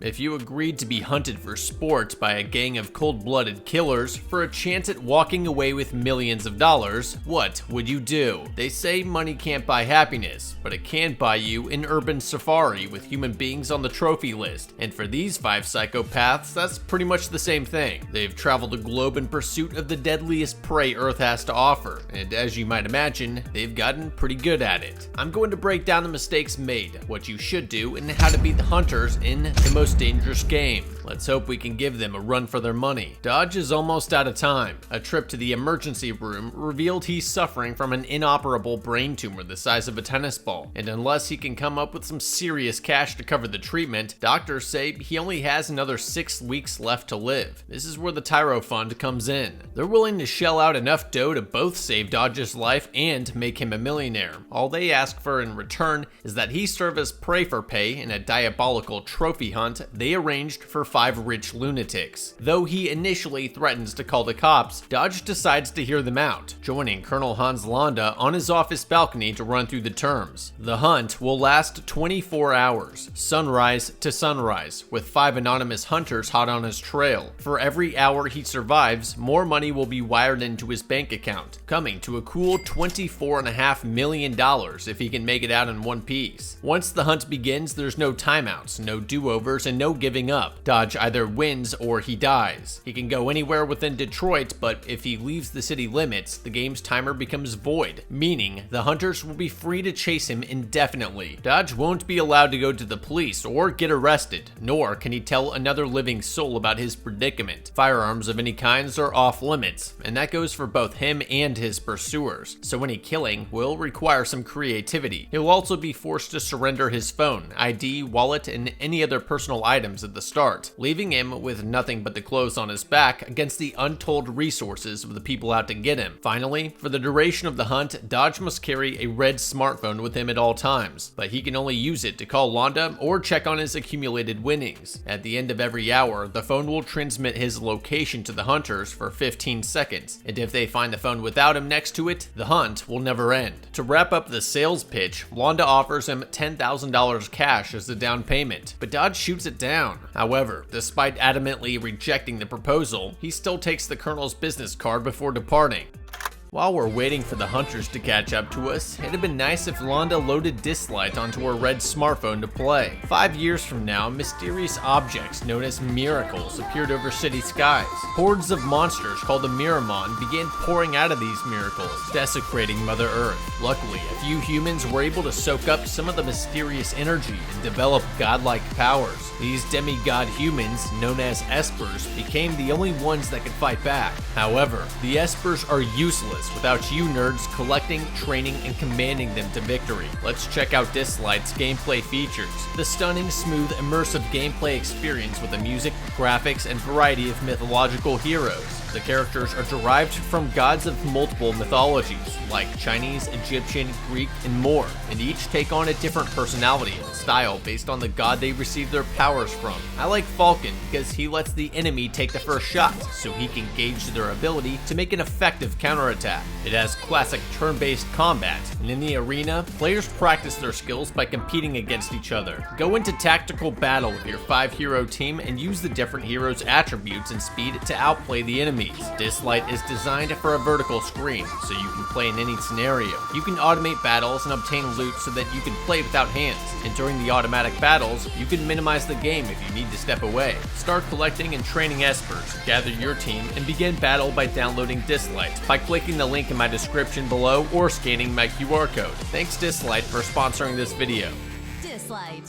If you agreed to be hunted for sport by a gang of cold-blooded killers for a chance at walking away with millions of dollars, what would you do? They say money can't buy happiness, but it can buy you an urban safari with human beings on the trophy list. And for these 5 psychopaths, that's pretty much the same thing. They've traveled the globe in pursuit of the deadliest prey Earth has to offer, and as you might imagine, they've gotten pretty good at it. I'm going to break down the mistakes made, what you should do, and how to beat the hunters in the most dangerous game. Let's hope we can give them a run for their money. Dodge is almost out of time. A trip to the emergency room revealed he's suffering from an inoperable brain tumor the size of a tennis ball, and unless he can come up with some serious cash to cover the treatment, doctors say he only has another 6 weeks left to live. This is where the Tyro Fund comes in. They're willing to shell out enough dough to both save Dodge's life and make him a millionaire. All they ask for in return is that he serve as prey for pay in a diabolical trophy hunt they arranged for 5 rich lunatics. Though he initially threatens to call the cops, Dodge decides to hear them out, joining Colonel Hans Landa on his office balcony to run through the terms. The hunt will last 24 hours, sunrise to sunrise, with 5 anonymous hunters hot on his trail. For every hour he survives, more money will be wired into his bank account, coming to a cool $24.5 million if he can make it out in one piece. Once the hunt begins, there's no timeouts, no do-overs, and no giving up. Dodge either wins or he dies. He can go anywhere within Detroit, but if he leaves the city limits, the game's timer becomes void, meaning the hunters will be free to chase him indefinitely. Dodge won't be allowed to go to the police or get arrested, nor can he tell another living soul about his predicament. Firearms of any kinds are off limits, and that goes for both him and his pursuers, so any killing will require some creativity. He'll also be forced to surrender his phone, ID, wallet, and any other personal items at the start, leaving him with nothing but the clothes on his back against the untold resources of the people out to get him. Finally, for the duration of the hunt, Dodge must carry a red smartphone with him at all times, but he can only use it to call Landa or check on his accumulated winnings. At the end of every hour, the phone will transmit his location to the hunters for 15 seconds, and if they find the phone without him next to it, the hunt will never end. To wrap up the sales pitch, Landa offers him $10,000 cash as a down payment, but Dodge shoots it down. However, despite adamantly rejecting the proposal, he still takes the Colonel's business card before departing. While we're waiting for the hunters to catch up to us, it'd have been nice if Landa loaded Dislight onto her red smartphone to play. 5 years from now, mysterious objects known as miracles appeared over city skies. Hordes of monsters called the Miramon began pouring out of these miracles, desecrating Mother Earth. Luckily, a few humans were able to soak up some of the mysterious energy and develop godlike powers. These demigod humans, known as Espers, became the only ones that could fight back. However, the Espers are useless without you nerds collecting, training, and commanding them to victory. Let's check out Dislight's gameplay features. The stunning, smooth, immersive gameplay experience with the music, graphics, and variety of mythological heroes. The characters are derived from gods of multiple mythologies, like Chinese, Egyptian, Greek, and more, and each take on a different personality and style based on the god they receive their powers from. I like Falcon because he lets the enemy take the first shot, so he can gauge their ability to make an effective counterattack. It has classic turn-based combat, and in the arena, players practice their skills by competing against each other. Go into tactical battle with your 5-hero team and use the different heroes' attributes and speed to outplay the enemies. Dislight is designed for a vertical screen, so you can play in any scenario. You can automate battles and obtain loot so that you can play without hands, and during the automatic battles, you can minimize the game if you need to step away. Start collecting and training Espers, gather your team, and begin battle by downloading Dislight by clicking the link in my description below or scanning my QR code. Thanks Dislight for sponsoring this video. Dislight.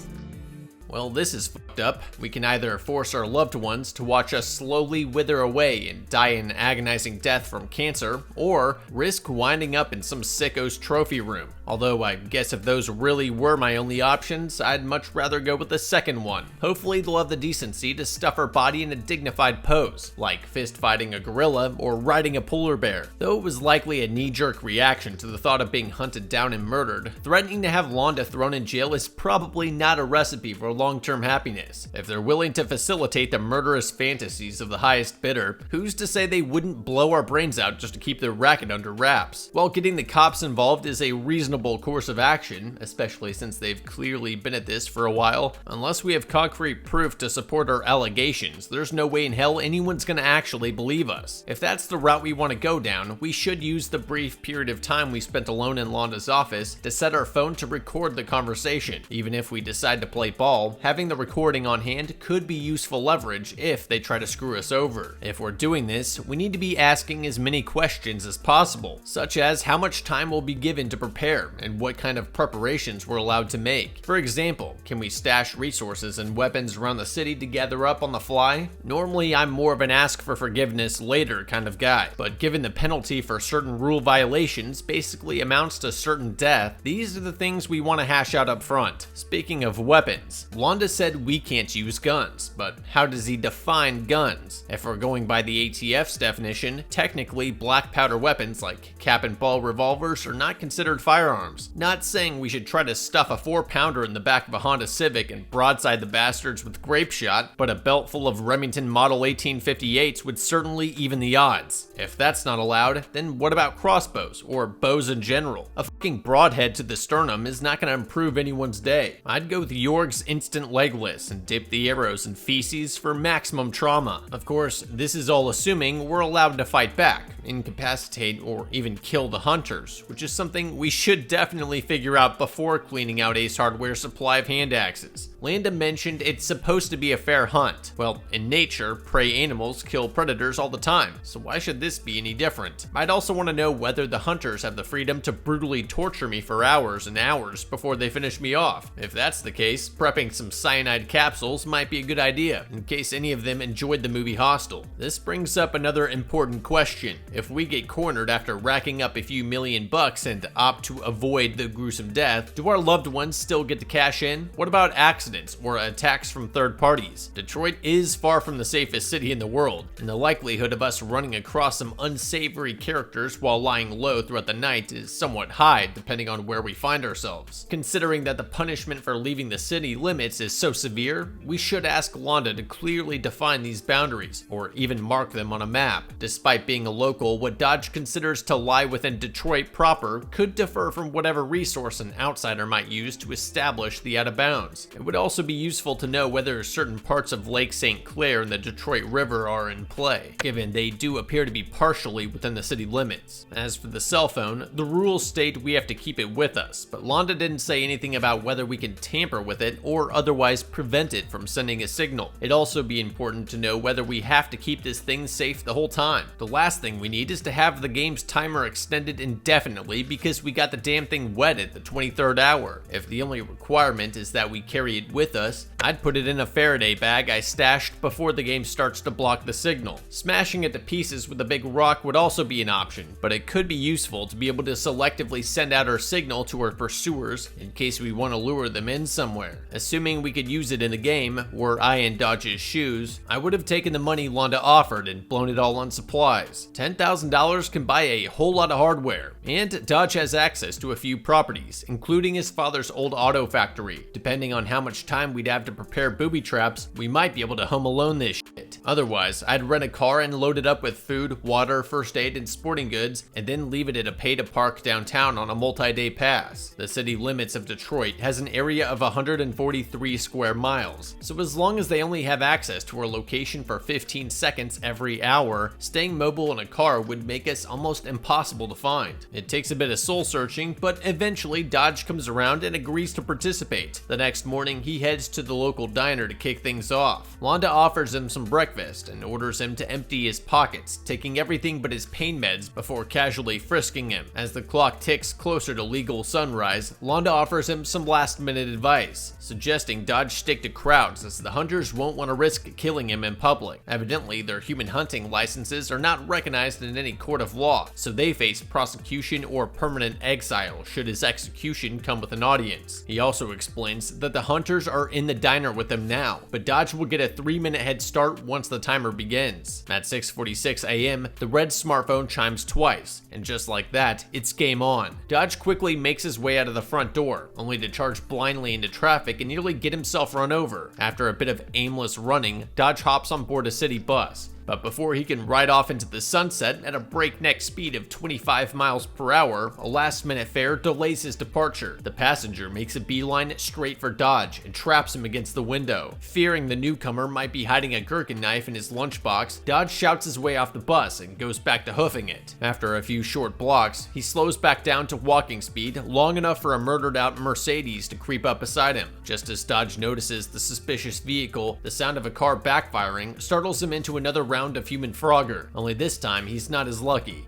Well, this is fucked up. We can either force our loved ones to watch us slowly wither away and die an agonizing death from cancer, or risk winding up in some sicko's trophy room. Although I guess if those really were my only options, I'd much rather go with the second one. Hopefully they'll have the decency to stuff our body in a dignified pose, like fist fighting a gorilla or riding a polar bear. Though it was likely a knee-jerk reaction to the thought of being hunted down and murdered, threatening to have Landa thrown in jail is probably not a recipe for long-term happiness. If they're willing to facilitate the murderous fantasies of the highest bidder, who's to say they wouldn't blow our brains out just to keep their racket under wraps? While getting the cops involved is a reasonable course of action, especially since they've clearly been at this for a while, unless we have concrete proof to support our allegations, there's no way in hell anyone's gonna actually believe us. If that's the route we want to go down, we should use the brief period of time we spent alone in Londa's office to set our phone to record the conversation. Even if we decide to play ball, having the recording on hand could be useful leverage if they try to screw us over. If we're doing this, we need to be asking as many questions as possible, such as how much time will be given to prepare and what kind of preparations we're allowed to make. For example, can we stash resources and weapons around the city to gather up on the fly? Normally, I'm more of an ask for forgiveness later kind of guy, but given the penalty for certain rule violations basically amounts to certain death, these are the things we want to hash out up front. Speaking of weapons, Londa said we can't use guns, but how does he define guns? If we're going by the ATF's definition, technically black powder weapons like cap and ball revolvers are not considered firearms. Not saying we should try to stuff a 4-pounder in the back of a Honda Civic and broadside the bastards with grape shot, but a belt full of Remington Model 1858s would certainly even the odds. If that's not allowed, then what about crossbows, or bows in general? A fucking broadhead to the sternum is not going to improve anyone's day. I'd go with Jorg's instant legless and dip the arrows in feces for maximum trauma. Of course, this is all assuming we're allowed to fight back, incapacitate, or even kill the hunters, which is something we should definitely figure out before cleaning out Ace Hardware's supply of hand axes. Landa mentioned it's supposed to be a fair hunt. Well, in nature, prey animals kill predators all the time, so why should this be any different? I'd also want to know whether the hunters have the freedom to brutally torture me for hours and hours before they finish me off. If that's the case, prepping some cyanide capsules might be a good idea, in case any of them enjoyed the movie Hostel. This brings up another important question. If we get cornered after racking up a few $1,000,000 and opt to avoid the gruesome death, do our loved ones still get to cash in? What about accidents or attacks from third parties? Detroit is far from the safest city in the world, and the likelihood of us running across some unsavory characters while lying low throughout the night is somewhat high depending on where we find ourselves. Considering that the punishment for leaving the city limits is so severe, we should ask Londa to clearly define these boundaries, or even mark them on a map. Despite being a local, what Dodge considers to lie within Detroit proper could differ from whatever resource an outsider might use to establish the out of bounds. It would also be useful to know whether certain parts of Lake St. Clair and the Detroit River are in play, given they do appear to be partially within the city limits. As for the cell phone, the rules state we have to keep it with us, but Londa didn't say anything about whether we can tamper with it or otherwise prevent it from sending a signal. It'd also be important to know whether we have to keep this thing safe the whole time. The last thing we need is to have the game's timer extended indefinitely because we got the damn thing wet at the 23rd hour. If the only requirement is that we carry it with us, I'd put it in a Faraday bag I stashed before the game starts to block the signal. Smashing it to pieces with a big rock would also be an option, but it could be useful to be able to selectively send out our signal to our pursuers in case we want to lure them in somewhere. Assuming we could use it in the game, were I in Dodge's shoes, I would have taken the money Londa offered and blown it all on supplies. $10,000 can buy a whole lot of hardware, and Dodge has access to a few properties, including his father's old auto factory. Depending on how much time we'd have to prepare booby traps, we might be able to home alone this shit. Otherwise, I'd rent a car and load it up with food, water, first aid, and sporting goods, and then leave it at a pay-to-park downtown on a multi-day pass. The city limits of Detroit has an area of 143 square miles, so as long as they only have access to our location for 15 seconds every hour, staying mobile in a car would make us almost impossible to find. It takes a bit of soul searching, but eventually Dodge comes around and agrees to participate. The next morning, he heads to the local diner to kick things off. Londa offers him some breakfast and orders him to empty his pockets, taking everything but his pain meds before casually frisking him. As the clock ticks closer to legal sunrise, Londa offers him some last-minute advice, suggesting Dodge stick to crowds as the hunters won't want to risk killing him in public. Evidently, their human hunting licenses are not recognized in any court of law, so they face prosecution or permanent exile should his execution come with an audience. He also explains that the hunters are in the diner with them now, but Dodge will get a 3-minute head start once once the timer begins. At 6:46 a.m., the red smartphone chimes twice, and just like that, it's game on. Dodge quickly makes his way out of the front door, only to charge blindly into traffic and nearly get himself run over. After a bit of aimless running, Dodge hops on board a city bus. But before he can ride off into the sunset at a breakneck speed of 25 miles per hour, a last-minute fare delays his departure. The passenger makes a beeline straight for Dodge and traps him against the window. Fearing the newcomer might be hiding a gherkin knife in his lunchbox, Dodge shouts his way off the bus and goes back to hoofing it. After a few short blocks, he slows back down to walking speed, long enough for a murdered-out Mercedes to creep up beside him. Just as Dodge notices the suspicious vehicle, the sound of a car backfiring startles him into another round of human Frogger, only this time he's not as lucky.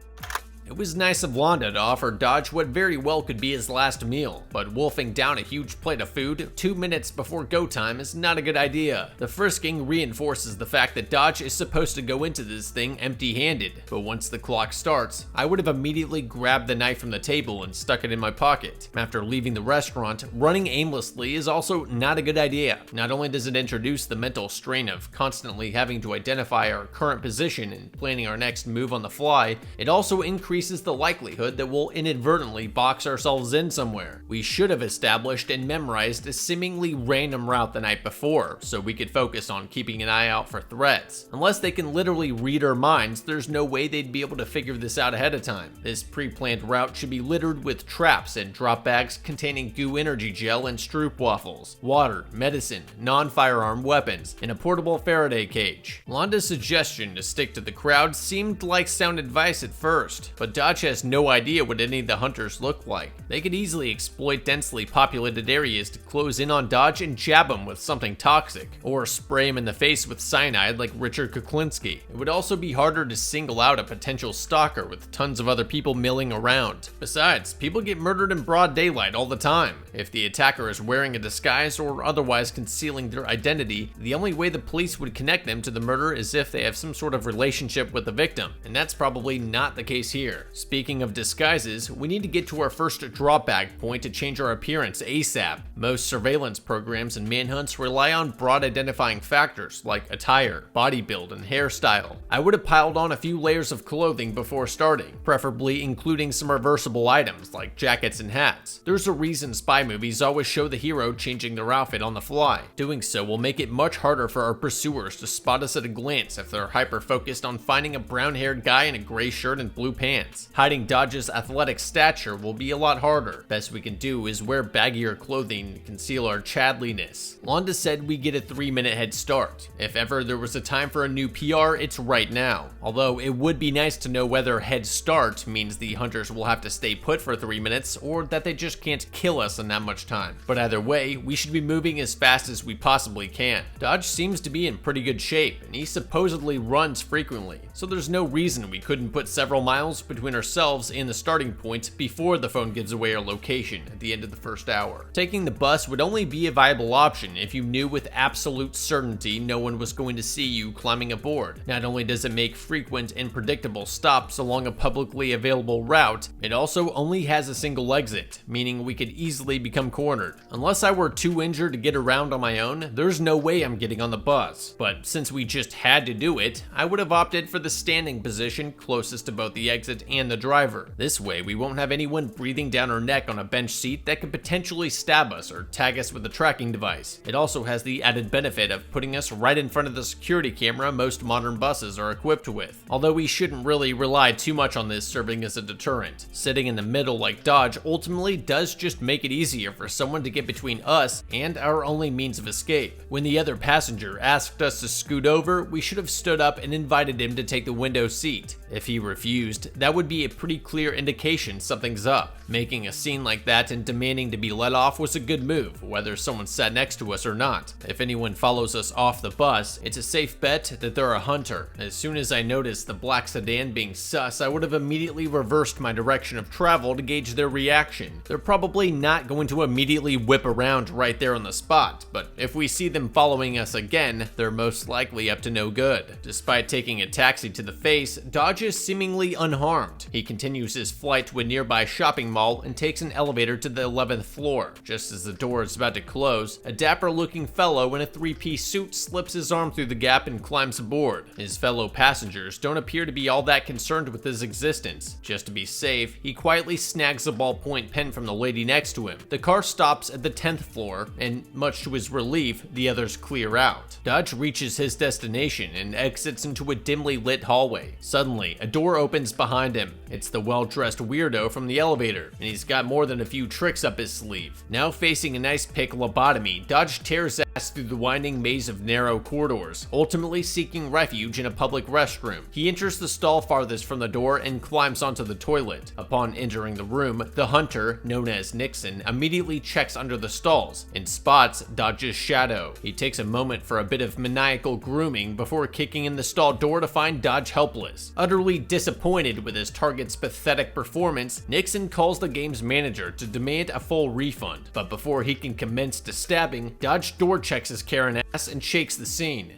It was nice of Londa to offer Dodge what very well could be his last meal, but wolfing down a huge plate of food 2 minutes before go time is not a good idea. The frisking reinforces the fact that Dodge is supposed to go into this thing empty-handed, but once the clock starts, I would have immediately grabbed the knife from the table and stuck it in my pocket. After leaving the restaurant, running aimlessly is also not a good idea. Not only does it introduce the mental strain of constantly having to identify our current position and planning our next move on the fly, it also increases the likelihood that we'll inadvertently box ourselves in somewhere. We should have established and memorized a seemingly random route the night before, so we could focus on keeping an eye out for threats. Unless they can literally read our minds, there's no way they'd be able to figure this out ahead of time. This pre-planned route should be littered with traps and drop bags containing goo energy gel and stroop waffles, water, medicine, non-firearm weapons, and a portable Faraday cage. Londa's suggestion to stick to the crowd seemed like sound advice at first, but Dodge has no idea what any of the hunters look like. They could easily exploit densely populated areas to close in on Dodge and jab him with something toxic, or spray him in the face with cyanide like Richard Kuklinski. It would also be harder to single out a potential stalker with tons of other people milling around. Besides, people get murdered in broad daylight all the time. If the attacker is wearing a disguise or otherwise concealing their identity, the only way the police would connect them to the murder is if they have some sort of relationship with the victim, and that's probably not the case here. Speaking of disguises, we need to get to our first drop bag point to change our appearance ASAP. Most surveillance programs and manhunts rely on broad identifying factors like attire, body build, and hairstyle. I would have piled on a few layers of clothing before starting, preferably including some reversible items like jackets and hats. There's a reason spy movies always show the hero changing their outfit on the fly. Doing so will make it much harder for our pursuers to spot us at a glance if they're hyper-focused on finding a brown-haired guy in a gray shirt and blue pants. Hiding Dodge's athletic stature will be a lot harder. Best we can do is wear baggier clothing to conceal our chadliness. Londa said we get a 3-minute head start. If ever there was a time for a new PR, it's right now. Although it would be nice to know whether head start means the hunters will have to stay put for 3 minutes or that they just can't kill us in that much time. But either way, we should be moving as fast as we possibly can. Dodge seems to be in pretty good shape, and he supposedly runs frequently, so there's no reason we couldn't put several miles between ourselves and the starting point before the phone gives away our location at the end of the first hour. Taking the bus would only be a viable option if you knew with absolute certainty no one was going to see you climbing aboard. Not only does it make frequent and predictable stops along a publicly available route, it also only has a single exit, meaning we could easily become cornered. Unless I were too injured to get around on my own, there's no way I'm getting on the bus. But since we just had to do it, I would have opted for the standing position closest to both the exit and the driver. This way, we won't have anyone breathing down our neck on a bench seat that could potentially stab us or tag us with a tracking device. It also has the added benefit of putting us right in front of the security camera most modern buses are equipped with. Although we shouldn't really rely too much on this serving as a deterrent. Sitting in the middle like Dodge ultimately does just make it easier for someone to get between us and our only means of escape. When the other passenger asked us to scoot over, we should have stood up and invited him to take the window seat. If he refused, that would be a pretty clear indication something's up. Making a scene like that and demanding to be let off was a good move, whether someone sat next to us or not. If anyone follows us off the bus, it's a safe bet that they're a hunter. As soon as I noticed the black sedan being sus, I would have immediately reversed my direction of travel to gauge their reaction. They're probably not going to immediately whip around right there on the spot, but if we see them following us again, they're most likely up to no good. Despite taking a taxi to the face, Dodge is seemingly unharmed unharmed. He continues his flight to a nearby shopping mall and takes an elevator to the 11th floor. Just as the door is about to close, a dapper-looking fellow in a three-piece suit slips his arm through the gap and climbs aboard. His fellow passengers don't appear to be all that concerned with his existence. Just to be safe, he quietly snags a ballpoint pen from the lady next to him. The car stops at the 10th floor, and much to his relief, the others clear out. Dodge reaches his destination and exits into a dimly lit hallway. Suddenly, a door opens behind him. It's the well-dressed weirdo from the elevator, and he's got more than a few tricks up his sleeve. Now facing a nice pick lobotomy, Dodge tears ass through the winding maze of narrow corridors, ultimately seeking refuge in a public restroom. He enters the stall farthest from the door and climbs onto the toilet. Upon entering the room, the hunter, known as Nixon, immediately checks under the stalls and spots Dodge's shadow. He takes a moment for a bit of maniacal grooming before kicking in the stall door to find Dodge helpless. Utterly disappointed with his target's pathetic performance, Nixon calls the game's manager to demand a full refund. But before he can commence to stabbing, Dodge door checks his Karen ass and shakes the scene.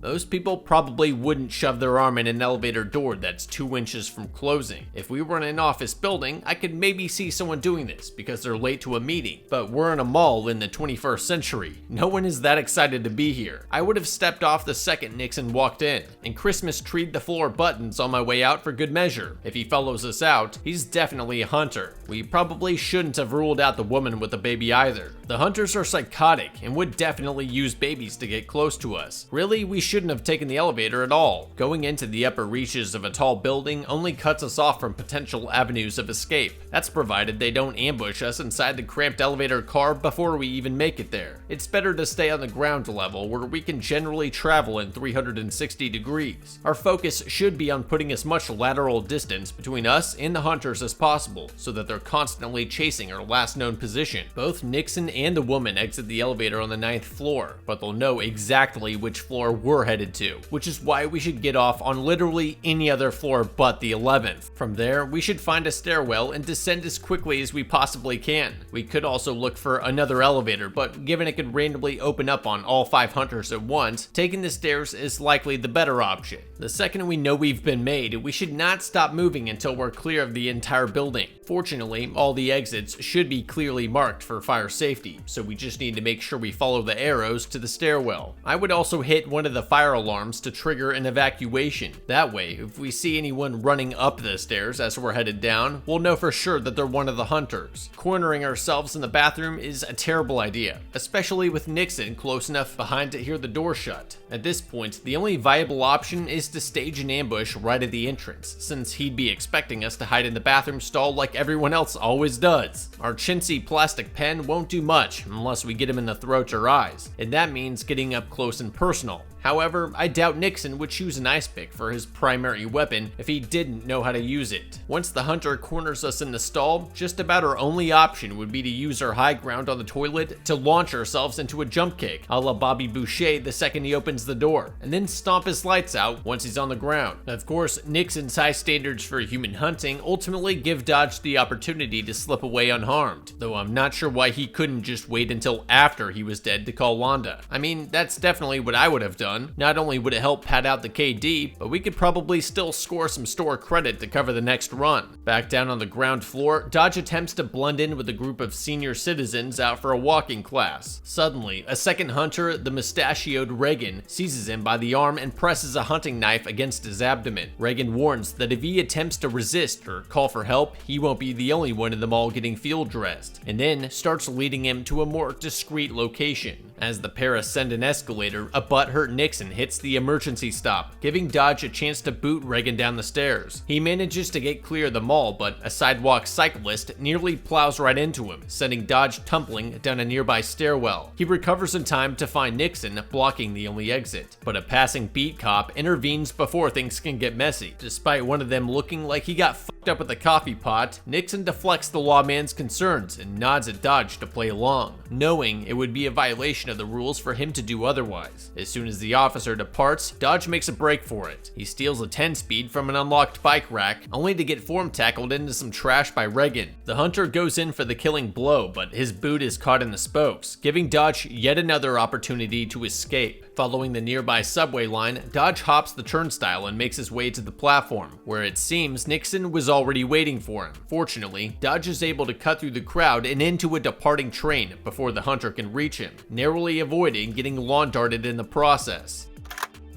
Most people probably wouldn't shove their arm in an elevator door that's 2 inches from closing. If we were in an office building, I could maybe see someone doing this because they're late to a meeting. But we're in a mall in the 21st century. No one is that excited to be here. I would have stepped off the second Nixon walked in, and Christmas treed the floor buttons on my way out for good measure. If he follows us out, he's definitely a hunter. We probably shouldn't have ruled out the woman with the baby either. The hunters are psychotic and would definitely use babies to get close to us. Really, we shouldn't have taken the elevator at all. Going into the upper reaches of a tall building only cuts us off from potential avenues of escape. That's provided they don't ambush us inside the cramped elevator car before we even make it there. It's better to stay on the ground level where we can generally travel in 360 degrees. Our focus should be on putting as much lateral distance between us and the hunters as possible so that they're constantly chasing our last known position. Both Nixon and the woman exit the elevator on the 9th floor, but they'll know exactly which floor we're headed to, which is why we should get off on literally any other floor but the 11th. From there, we should find a stairwell and descend as quickly as we possibly can. We could also look for another elevator, but given it could randomly open up on all 5 hunters at once, taking the stairs is likely the better option. The second we know we've been made, we should not stop moving until we're clear of the entire building. Fortunately, all the exits should be clearly marked for fire safety, so we just need to make sure we follow the arrows to the stairwell. I would also hit one of the fire alarms to trigger an evacuation. That way, if we see anyone running up the stairs as we're headed down, we'll know for sure that they're one of the hunters. Cornering ourselves in the bathroom is a terrible idea, especially with Nixon close enough behind to hear the door shut. At this point, the only viable option is to stage an ambush right at the entrance, since he'd be expecting us to hide in the bathroom stall like everyone else always does. Our chintzy plastic pen won't do much unless we get him in the throat or eyes, and that means getting up close and personal. However, I doubt Nixon would choose an ice pick for his primary weapon if he didn't know how to use it. Once the hunter corners us in the stall, just about our only option would be to use our high ground on the toilet to launch ourselves into a jump kick, a la Bobby Boucher the second he opens the door, and then stomp his lights out once he's on the ground. Of course, Nixon's high standards for human hunting ultimately give Dodge the opportunity to slip away unharmed, though I'm not sure why he couldn't just wait until after he was dead to call Wanda. I mean, that's definitely what I would have done. Not only would it help pad out the KD, but we could probably still score some store credit to cover the next run. Back down on the ground floor, Dodge attempts to blend in with a group of senior citizens out for a walking class. Suddenly, a second hunter, the mustachioed Reagan, seizes him by the arm and presses a hunting knife against his abdomen. Reagan warns that if he attempts to resist or call for help, he won't be the only one in the mall getting field dressed, and then starts leading him to a more discreet location. As the pair ascend an escalator, a butthurt Nixon hits the emergency stop, giving Dodge a chance to boot Reagan down the stairs. He manages to get clear of the mall, but a sidewalk cyclist nearly plows right into him, sending Dodge tumbling down a nearby stairwell. He recovers in time to find Nixon blocking the only exit, but a passing beat cop intervenes before things can get messy. Despite one of them looking like he got fucked up with a coffee pot, Nixon deflects the lawman's concerns and nods at Dodge to play along, knowing it would be a violation of the rules for him to do otherwise. As soon as the officer departs, Dodge makes a break for it. He steals a 10-speed from an unlocked bike rack, only to get form tackled into some trash by Reagan. The hunter goes in for the killing blow, but his boot is caught in the spokes, giving Dodge yet another opportunity to escape. Following the nearby subway line, Dodge hops the turnstile and makes his way to the platform, where it seems Nixon was already waiting for him. Fortunately, Dodge is able to cut through the crowd and into a departing train before the hunter can reach him, narrowly avoiding getting lawn darted in the process.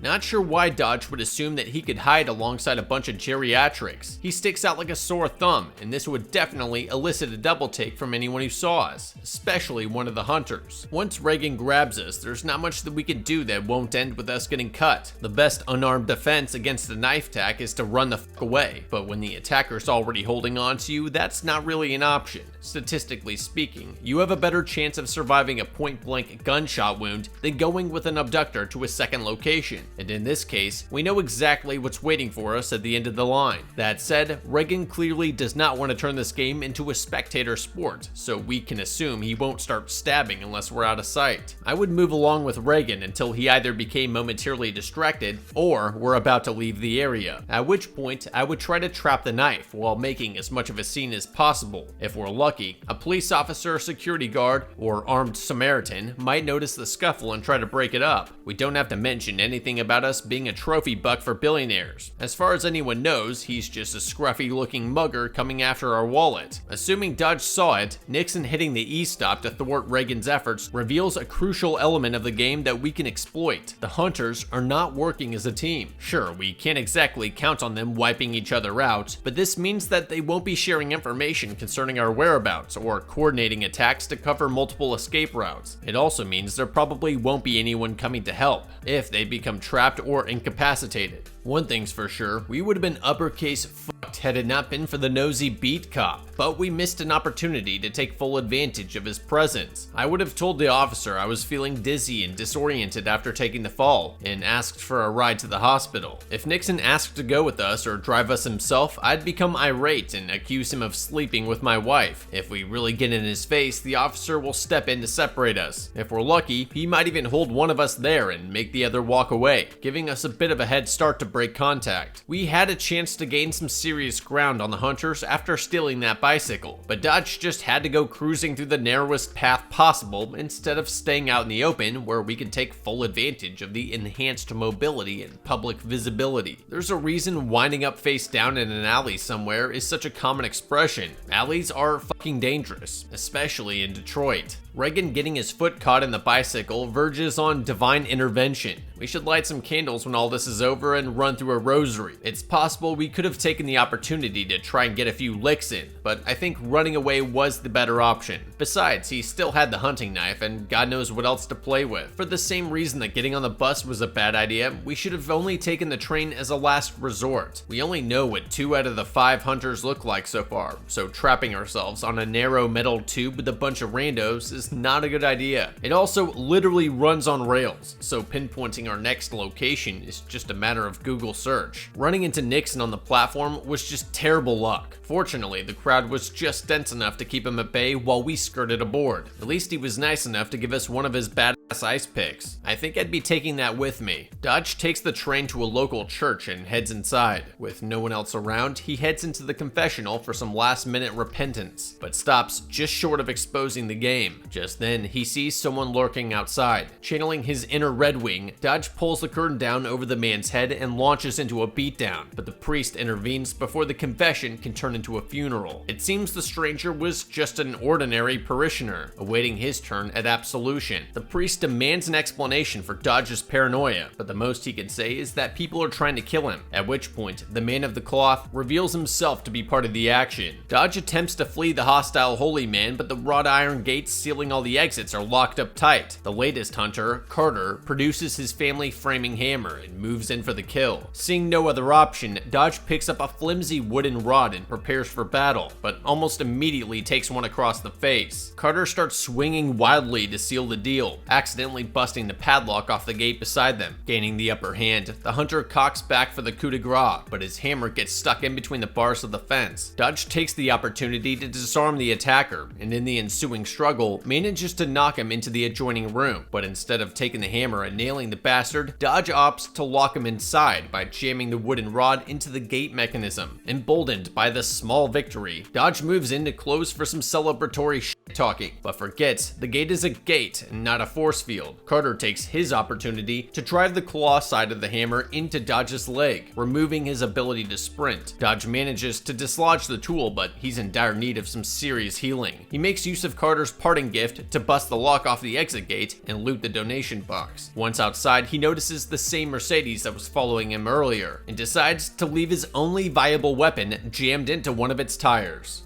Not sure why Dodge would assume that he could hide alongside a bunch of geriatrics. He sticks out like a sore thumb, and this would definitely elicit a double take from anyone who saw us, especially one of the hunters. Once Reagan grabs us, there's not much that we could do that won't end with us getting cut. The best unarmed defense against a knife attack is to run the fuck away, but when the attacker's already holding on to you, that's not really an option. Statistically speaking, you have a better chance of surviving a point-blank gunshot wound than going with an abductor to a second location. And in this case, we know exactly what's waiting for us at the end of the line. That said, Reagan clearly does not want to turn this game into a spectator sport, so we can assume he won't start stabbing unless we're out of sight. I would move along with Reagan until he either became momentarily distracted or we're about to leave the area, at which point I would try to trap the knife while making as much of a scene as possible. If we're lucky, a police officer, security guard, or armed Samaritan might notice the scuffle and try to break it up. We don't have to mention anything about us being a trophy buck for billionaires. As far as anyone knows, he's just a scruffy looking mugger coming after our wallet. Assuming Dodge saw it, Nixon hitting the E-stop to thwart Reagan's efforts reveals a crucial element of the game that we can exploit. The hunters are not working as a team. Sure, we can't exactly count on them wiping each other out, but this means that they won't be sharing information concerning our whereabouts or coordinating attacks to cover multiple escape routes. It also means there probably won't be anyone coming to help if they become trapped or incapacitated. One thing's for sure, we would have been uppercase fucked had it not been for the nosy beat cop, but we missed an opportunity to take full advantage of his presence. I would have told the officer I was feeling dizzy and disoriented after taking the fall, and asked for a ride to the hospital. If Nixon asked to go with us or drive us himself, I'd become irate and accuse him of sleeping with my wife. If we really get in his face, the officer will step in to separate us. If we're lucky, he might even hold one of us there and make the other walk away, giving us a bit of a head start to break contact. We had a chance to gain some serious ground on the hunters after stealing that bicycle, but Dodge just had to go cruising through the narrowest path possible instead of staying out in the open where we could take full advantage of the enhanced mobility and public visibility. There's a reason winding up face down in an alley somewhere is such a common expression. Alleys are fucking dangerous, especially in Detroit. Reagan getting his foot caught in the bicycle verges on divine intervention. We should light some candles when all this is over and run through a rosary. It's possible we could have taken the opportunity to try and get a few licks in, but I think running away was the better option. Besides, he still had the hunting knife and God knows what else to play with. For the same reason that getting on the bus was a bad idea, we should have only taken the train as a last resort. We only know what 2 out of the 5 hunters look like so far, so trapping ourselves on a narrow metal tube with a bunch of randos is not a good idea. It also literally runs on rails, so pinpointing our next location is just a matter of Google search. Running into Nixon on the platform was just terrible luck. Fortunately, the crowd was just dense enough to keep him at bay while we skirted aboard. At least he was nice enough to give us one of his badass ice picks. I think I'd be taking that with me. Dodge takes the train to a local church and heads inside. With no one else around, he heads into the confessional for some last-minute repentance, but stops just short of exposing the game. Just then, he sees someone lurking outside. Channeling his inner Red Wing, Dodge pulls the curtain down over the man's head and launches into a beatdown, but the priest intervenes before the confession can turn into a funeral. It seems the stranger was just an ordinary parishioner, awaiting his turn at absolution. The priest demands an explanation for Dodge's paranoia, but the most he can say is that people are trying to kill him, at which point, the man of the cloth reveals himself to be part of the action. Dodge attempts to flee the hostile holy man, but the wrought iron gates sealing all the exits are locked up tight. The latest hunter, Carter, produces his family framing hammer and moves in for the kill. Seeing no other option, Dodge picks up a flimsy wooden rod and prepares for battle, but almost immediately takes one across the face. Carter starts swinging wildly to seal the deal, accidentally busting the padlock off the gate beside them. Gaining the upper hand, the hunter cocks back for the coup de grace, but his hammer gets stuck in between the bars of the fence. Dodge takes the opportunity to disarm the attacker, and in the ensuing struggle, manages to knock him into the adjoining room, but instead of taking the hammer and nailing the bastard, Dodge opts to lock him inside by jamming the wooden rod into the gate mechanism. Emboldened by the small victory, Dodge moves in to close for some celebratory shit talking, but forgets the gate is a gate and not a force force field. Carter takes his opportunity to drive the claw side of the hammer into Dodge's leg, removing his ability to sprint. Dodge manages to dislodge the tool, but he's in dire need of some serious healing. He makes use of Carter's parting gift to bust the lock off the exit gate and loot the donation box. Once outside, he notices the same Mercedes that was following him earlier, and decides to leave his only viable weapon jammed into one of its tires.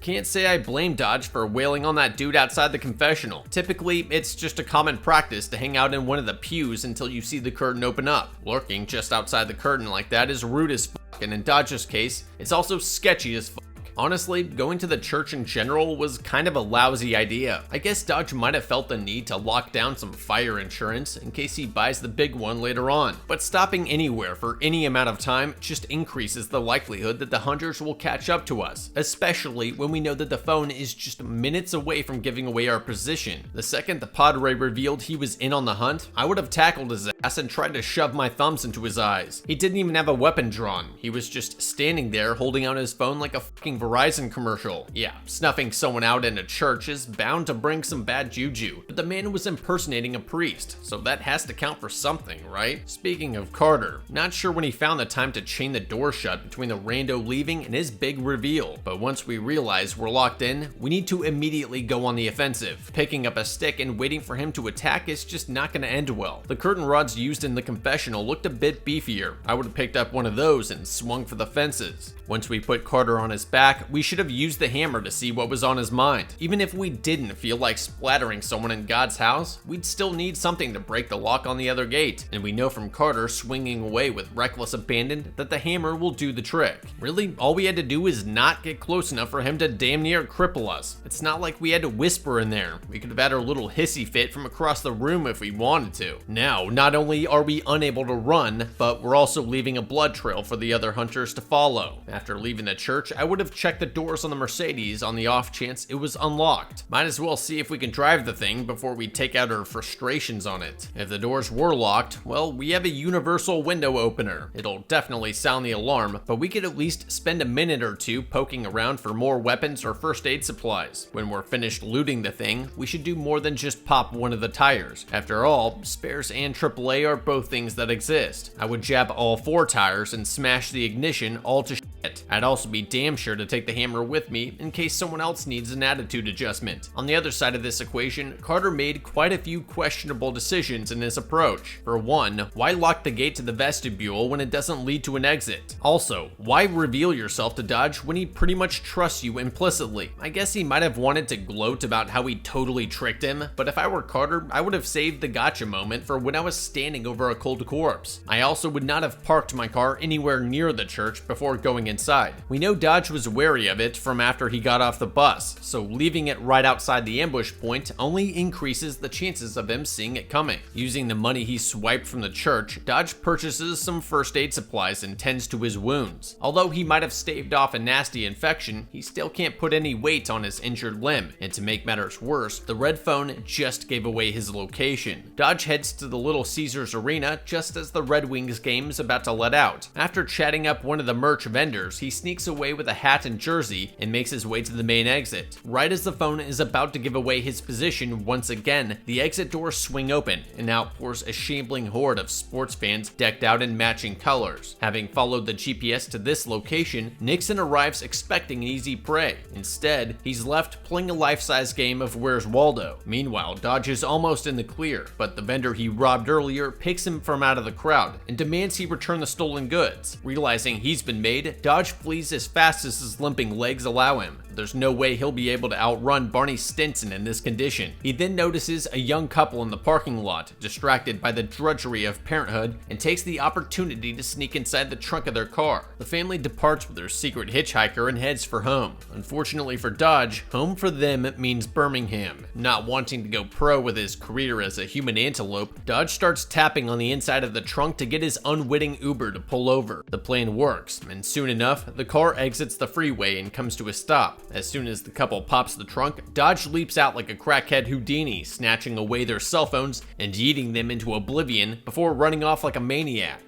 Can't say I blame Dodge for wailing on that dude outside the confessional. Typically, it's just a common practice to hang out in one of the pews until you see the curtain open up. Lurking just outside the curtain like that is rude as fuck, and in Dodge's case, it's also sketchy as fuck. Honestly, going to the church in general was kind of a lousy idea. I guess Dodge might have felt the need to lock down some fire insurance in case he buys the big one later on. But stopping anywhere for any amount of time just increases the likelihood that the hunters will catch up to us, especially when we know that the phone is just minutes away from giving away our position. The second the Padre revealed he was in on the hunt, I would have tackled his ass and tried to shove my thumbs into his eyes. He didn't even have a weapon drawn. He was just standing there holding out his phone like a fucking Verizon commercial. Yeah, snuffing someone out in a church is bound to bring some bad juju, but the man was impersonating a priest, so that has to count for something, right? Speaking of Carter, not sure when he found the time to chain the door shut between the rando leaving and his big reveal, but once we realize we're locked in, we need to immediately go on the offensive. Picking up a stick and waiting for him to attack is just not gonna end well. The curtain rods used in the confessional looked a bit beefier. I would have picked up one of those and swung for the fences. Once we put Carter on his back, we should have used the hammer to see what was on his mind. Even if we didn't feel like splattering someone in God's house, we'd still need something to break the lock on the other gate, and we know from Carter swinging away with reckless abandon that the hammer will do the trick. Really, all we had to do is not get close enough for him to damn near cripple us. It's not like we had to whisper in there. We could have had our little hissy fit from across the room if we wanted to. Now, not only are we unable to run, but we're also leaving a blood trail for the other hunters to follow. After leaving the church, I would have checked the doors on the Mercedes on the off chance it was unlocked. Might as well see if we can drive the thing before we take out our frustrations on it. If the doors were locked, well, we have a universal window opener. It'll definitely sound the alarm, but we could at least spend a minute or two poking around for more weapons or first aid supplies. When we're finished looting the thing, we should do more than just pop one of the tires. After all, spares and AAA are both things that exist. I would jab all 4 tires and smash the ignition all to shit. I'd also be damn sure to take the hammer with me in case someone else needs an attitude adjustment. On the other side of this equation, Carter made quite a few questionable decisions in his approach. For one, why lock the gate to the vestibule when it doesn't lead to an exit? Also, why reveal yourself to Dodge when he pretty much trusts you implicitly? I guess he might have wanted to gloat about how he totally tricked him, but if I were Carter, I would have saved the gotcha moment for when I was standing over a cold corpse. I also would not have parked my car anywhere near the church before going inside. We know Dodge was wary of it from after he got off the bus, so leaving it right outside the ambush point only increases the chances of him seeing it coming. Using the money he swiped from the church, Dodge purchases some first aid supplies and tends to his wounds. Although he might have staved off a nasty infection, he still can't put any weight on his injured limb, and to make matters worse, the red phone just gave away his location. Dodge heads to the Little Caesars Arena just as the Red Wings game is about to let out. After chatting up one of the merch vendors, he sneaks away with a hat and jersey and makes his way to the main exit. Right as the phone is about to give away his position once again, the exit doors swing open and out pours a shambling horde of sports fans decked out in matching colors. Having followed the GPS to this location, Nixon arrives expecting an easy prey. Instead, he's left playing a life-size game of Where's Waldo. Meanwhile, Dodge is almost in the clear, but the vendor he robbed earlier picks him from out of the crowd and demands he return the stolen goods. Realizing he's been made, Dodge flees as fast as his limping legs allow him. There's no way he'll be able to outrun Barney Stinson in this condition. He then notices a young couple in the parking lot, distracted by the drudgery of parenthood, and takes the opportunity to sneak inside the trunk of their car. The family departs with their secret hitchhiker and heads for home. Unfortunately for Dodge, home for them means Birmingham. Not wanting to go pro with his career as a human antelope, Dodge starts tapping on the inside of the trunk to get his unwitting Uber to pull over. The plan works, and soon enough, the car exits the freeway and comes to a stop. As soon as the couple pops the trunk, Dodge leaps out like a crackhead Houdini, snatching away their cell phones and yeeting them into oblivion before running off like a maniac.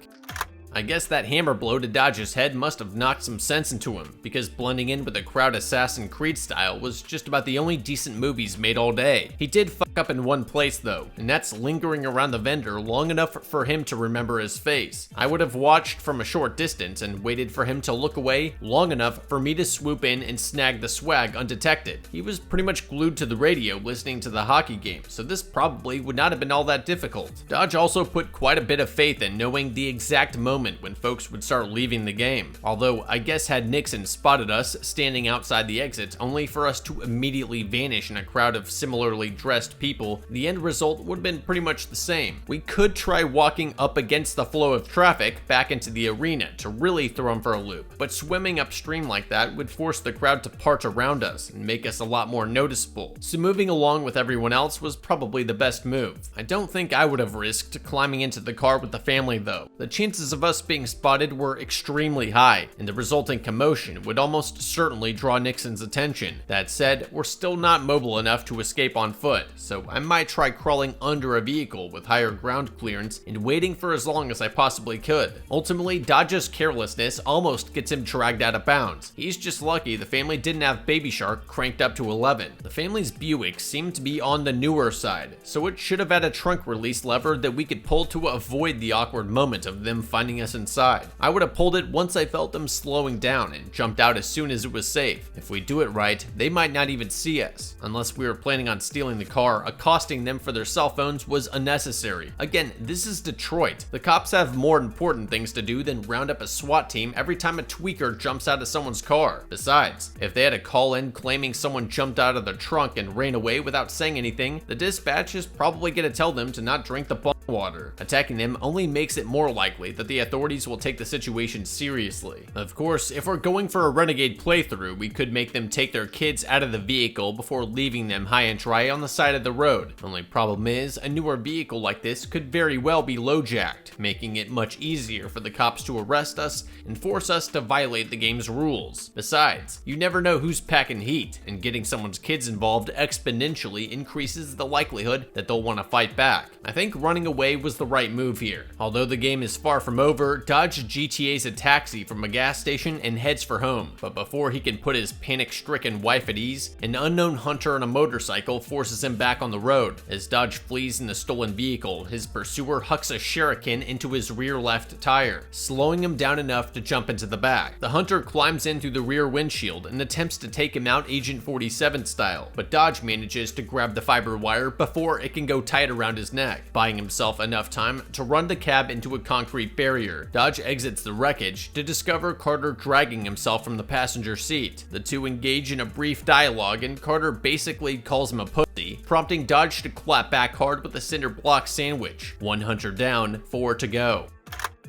I guess that hammer blow to Dodge's head must have knocked some sense into him, because blending in with the crowd Assassin's Creed style was just about the only decent movies made all day. He did fuck up in one place though, and that's lingering around the vendor long enough for him to remember his face. I would have watched from a short distance and waited for him to look away long enough for me to swoop in and snag the swag undetected. He was pretty much glued to the radio listening to the hockey game, so this probably would not have been all that difficult. Dodge also put quite a bit of faith in knowing the exact moment when folks would start leaving the game. Although, I guess had Nixon spotted us standing outside the exits only for us to immediately vanish in a crowd of similarly dressed people, the end result would have been pretty much the same. We could try walking up against the flow of traffic back into the arena to really throw him for a loop, but swimming upstream like that would force the crowd to part around us and make us a lot more noticeable. So moving along with everyone else was probably the best move. I don't think I would have risked climbing into the car with the family though. The chances of us being spotted were extremely high, and the resulting commotion would almost certainly draw Nixon's attention. That said, we're still not mobile enough to escape on foot, so I might try crawling under a vehicle with higher ground clearance and waiting for as long as I possibly could. Ultimately, Dodge's carelessness almost gets him dragged out of bounds. He's just lucky the family didn't have Baby Shark cranked up to 11. The family's Buick seemed to be on the newer side, so it should have had a trunk release lever that we could pull to avoid the awkward moment of them finding us inside. I would have pulled it once I felt them slowing down and jumped out as soon as it was safe. If we do it right, they might not even see us. Unless we were planning on stealing the car, accosting them for their cell phones was unnecessary. Again, this is Detroit. The cops have more important things to do than round up a SWAT team every time a tweaker jumps out of someone's car. Besides, if they had a call in claiming someone jumped out of their trunk and ran away without saying anything, the dispatch is probably going to tell them to not drink the bong water. Attacking them only makes it more likely that the authorities will take the situation seriously. Of course, if we're going for a renegade playthrough, we could make them take their kids out of the vehicle before leaving them high and dry on the side of the road. Only problem is, a newer vehicle like this could very well be low-jacked, making it much easier for the cops to arrest us and force us to violate the game's rules. Besides, you never know who's packing heat, and getting someone's kids involved exponentially increases the likelihood that they'll want to fight back. I think running away was the right move here. Although the game is far from over, Dodge GTA's a taxi from a gas station and heads for home. But before he can put his panic-stricken wife at ease, an unknown hunter on a motorcycle forces him back on the road. As Dodge flees in the stolen vehicle, his pursuer hucks a shuriken into his rear left tire, slowing him down enough to jump into the back. The hunter climbs in through the rear windshield and attempts to take him out Agent 47 style, but Dodge manages to grab the fiber wire before it can go tight around his neck, buying himself enough time to run the cab into a concrete barrier. Dodge exits the wreckage to discover Carter dragging himself from the passenger seat. The two engage in a brief dialogue and Carter basically calls him a pussy, prompting Dodge to clap back hard with a cinder block sandwich. 1 hunter down, 4 to go.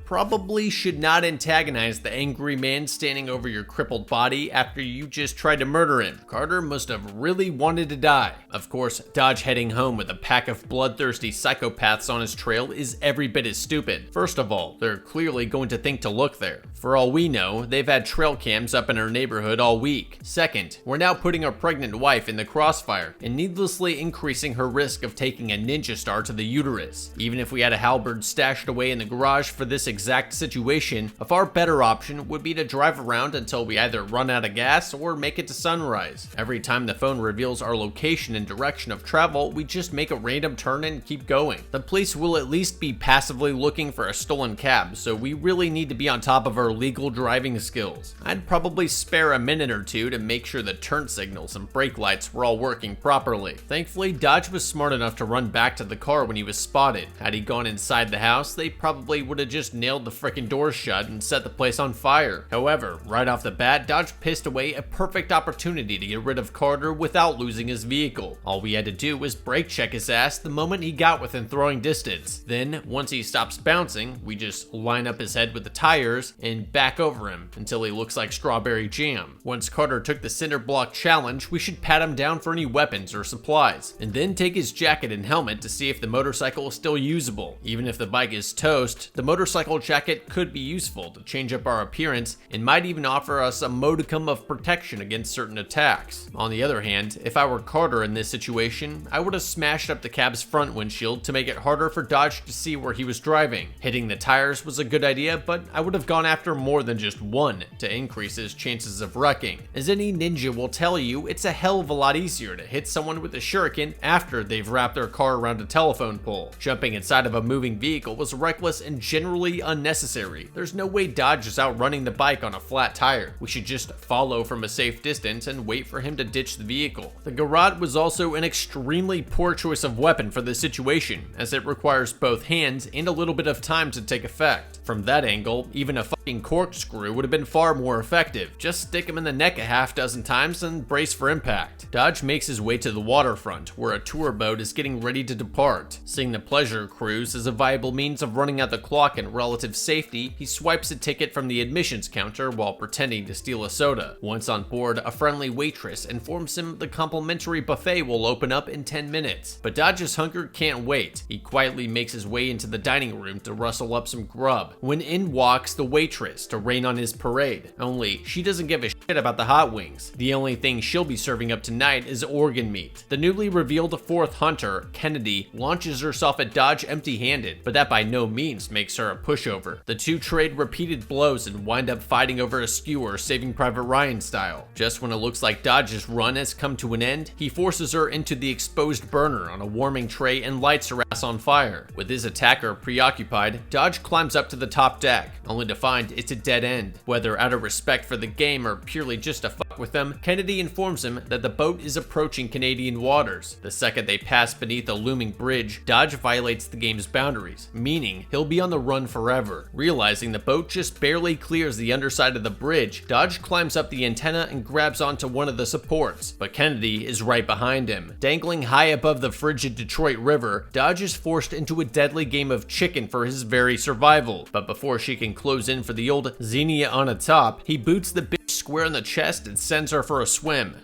Probably should not antagonize the angry man standing over your crippled body after you just tried to murder him. Carter must have really wanted to die. Of course, Dodge heading home with a pack of bloodthirsty psychopaths on his trail is every bit as stupid. First of all, they're clearly going to think to look there. For all we know, they've had trail cams up in our neighborhood all week. Second, we're now putting our pregnant wife in the crossfire and needlessly increasing her risk of taking a ninja star to the uterus. Even if we had a halberd stashed away in the garage for this exact situation, a far better option would be to drive around until we either run out of gas or make it to sunrise. Every time the phone reveals our location and direction of travel, we just make a random turn and keep going. The police will at least be passively looking for a stolen cab, so we really need to be on top of our legal driving skills. I'd probably spare a minute or two to make sure the turn signals and brake lights were all working properly. Thankfully, Dodge was smart enough to run back to the car when he was spotted. Had he gone inside the house, they probably would have just nailed the frickin' doors shut and set the place on fire. However, right off the bat, Dodge pissed away a perfect opportunity to get rid of Carter without losing his vehicle. All we had to do was brake check his ass the moment he got within throwing distance. Then, once he stops bouncing, we just line up his head with the tires and back over him until he looks like strawberry jam. Once Carter took the cinder block challenge, we should pat him down for any weapons or supplies, and then take his jacket and helmet to see if the motorcycle is still usable. Even if the bike is toast, the motorcycle bicycle jacket could be useful to change up our appearance and might even offer us a modicum of protection against certain attacks. On the other hand, if I were Carter in this situation, I would have smashed up the cab's front windshield to make it harder for Dodge to see where he was driving. Hitting the tires was a good idea, but I would have gone after more than just one to increase his chances of wrecking. As any ninja will tell you, it's a hell of a lot easier to hit someone with a shuriken after they've wrapped their car around a telephone pole. Jumping inside of a moving vehicle was reckless and generally unnecessary. There's no way Dodge is outrunning the bike on a flat tire. We should just follow from a safe distance and wait for him to ditch the vehicle. The garrote was also an extremely poor choice of weapon for this situation, as it requires both hands and a little bit of time to take effect. From that angle, even a fucking corkscrew would have been far more effective. Just stick him in the neck a half dozen times and brace for impact. Dodge makes his way to the waterfront, where a tour boat is getting ready to depart. Seeing the pleasure cruise as a viable means of running out the clock in relative safety, he swipes a ticket from the admissions counter while pretending to steal a soda. Once on board, a friendly waitress informs him the complimentary buffet will open up in 10 minutes. But Dodge's hunger can't wait. He quietly makes his way into the dining room to rustle up some grub, when in walks the waitress to rain on his parade. Only, she doesn't give a shit about the hot wings. The only thing she'll be serving up tonight is organ meat. The newly revealed fourth hunter, Kennedy, launches herself at Dodge empty-handed, but that by no means makes her a pushover. The two trade repeated blows and wind up fighting over a skewer, Saving Private Ryan style. Just when it looks like Dodge's run has come to an end, he forces her into the exposed burner on a warming tray and lights her ass on fire. With his attacker preoccupied, Dodge climbs up to the top deck, only to find it's a dead end. Whether out of respect for the game or purely just to fuck with them, Kennedy informs him that the boat is approaching Canadian waters. The second they pass beneath a looming bridge, Dodge violates the game's boundaries, meaning he'll be on the run forever. Realizing the boat just barely clears the underside of the bridge, Dodge climbs up the antenna and grabs onto one of the supports, but Kennedy is right behind him. Dangling high above the frigid Detroit River, Dodge is forced into a deadly game of chicken for his very survival. But before she can close in for the old Xenia on a top, he boots the bitch square in the chest and sends her for a swim.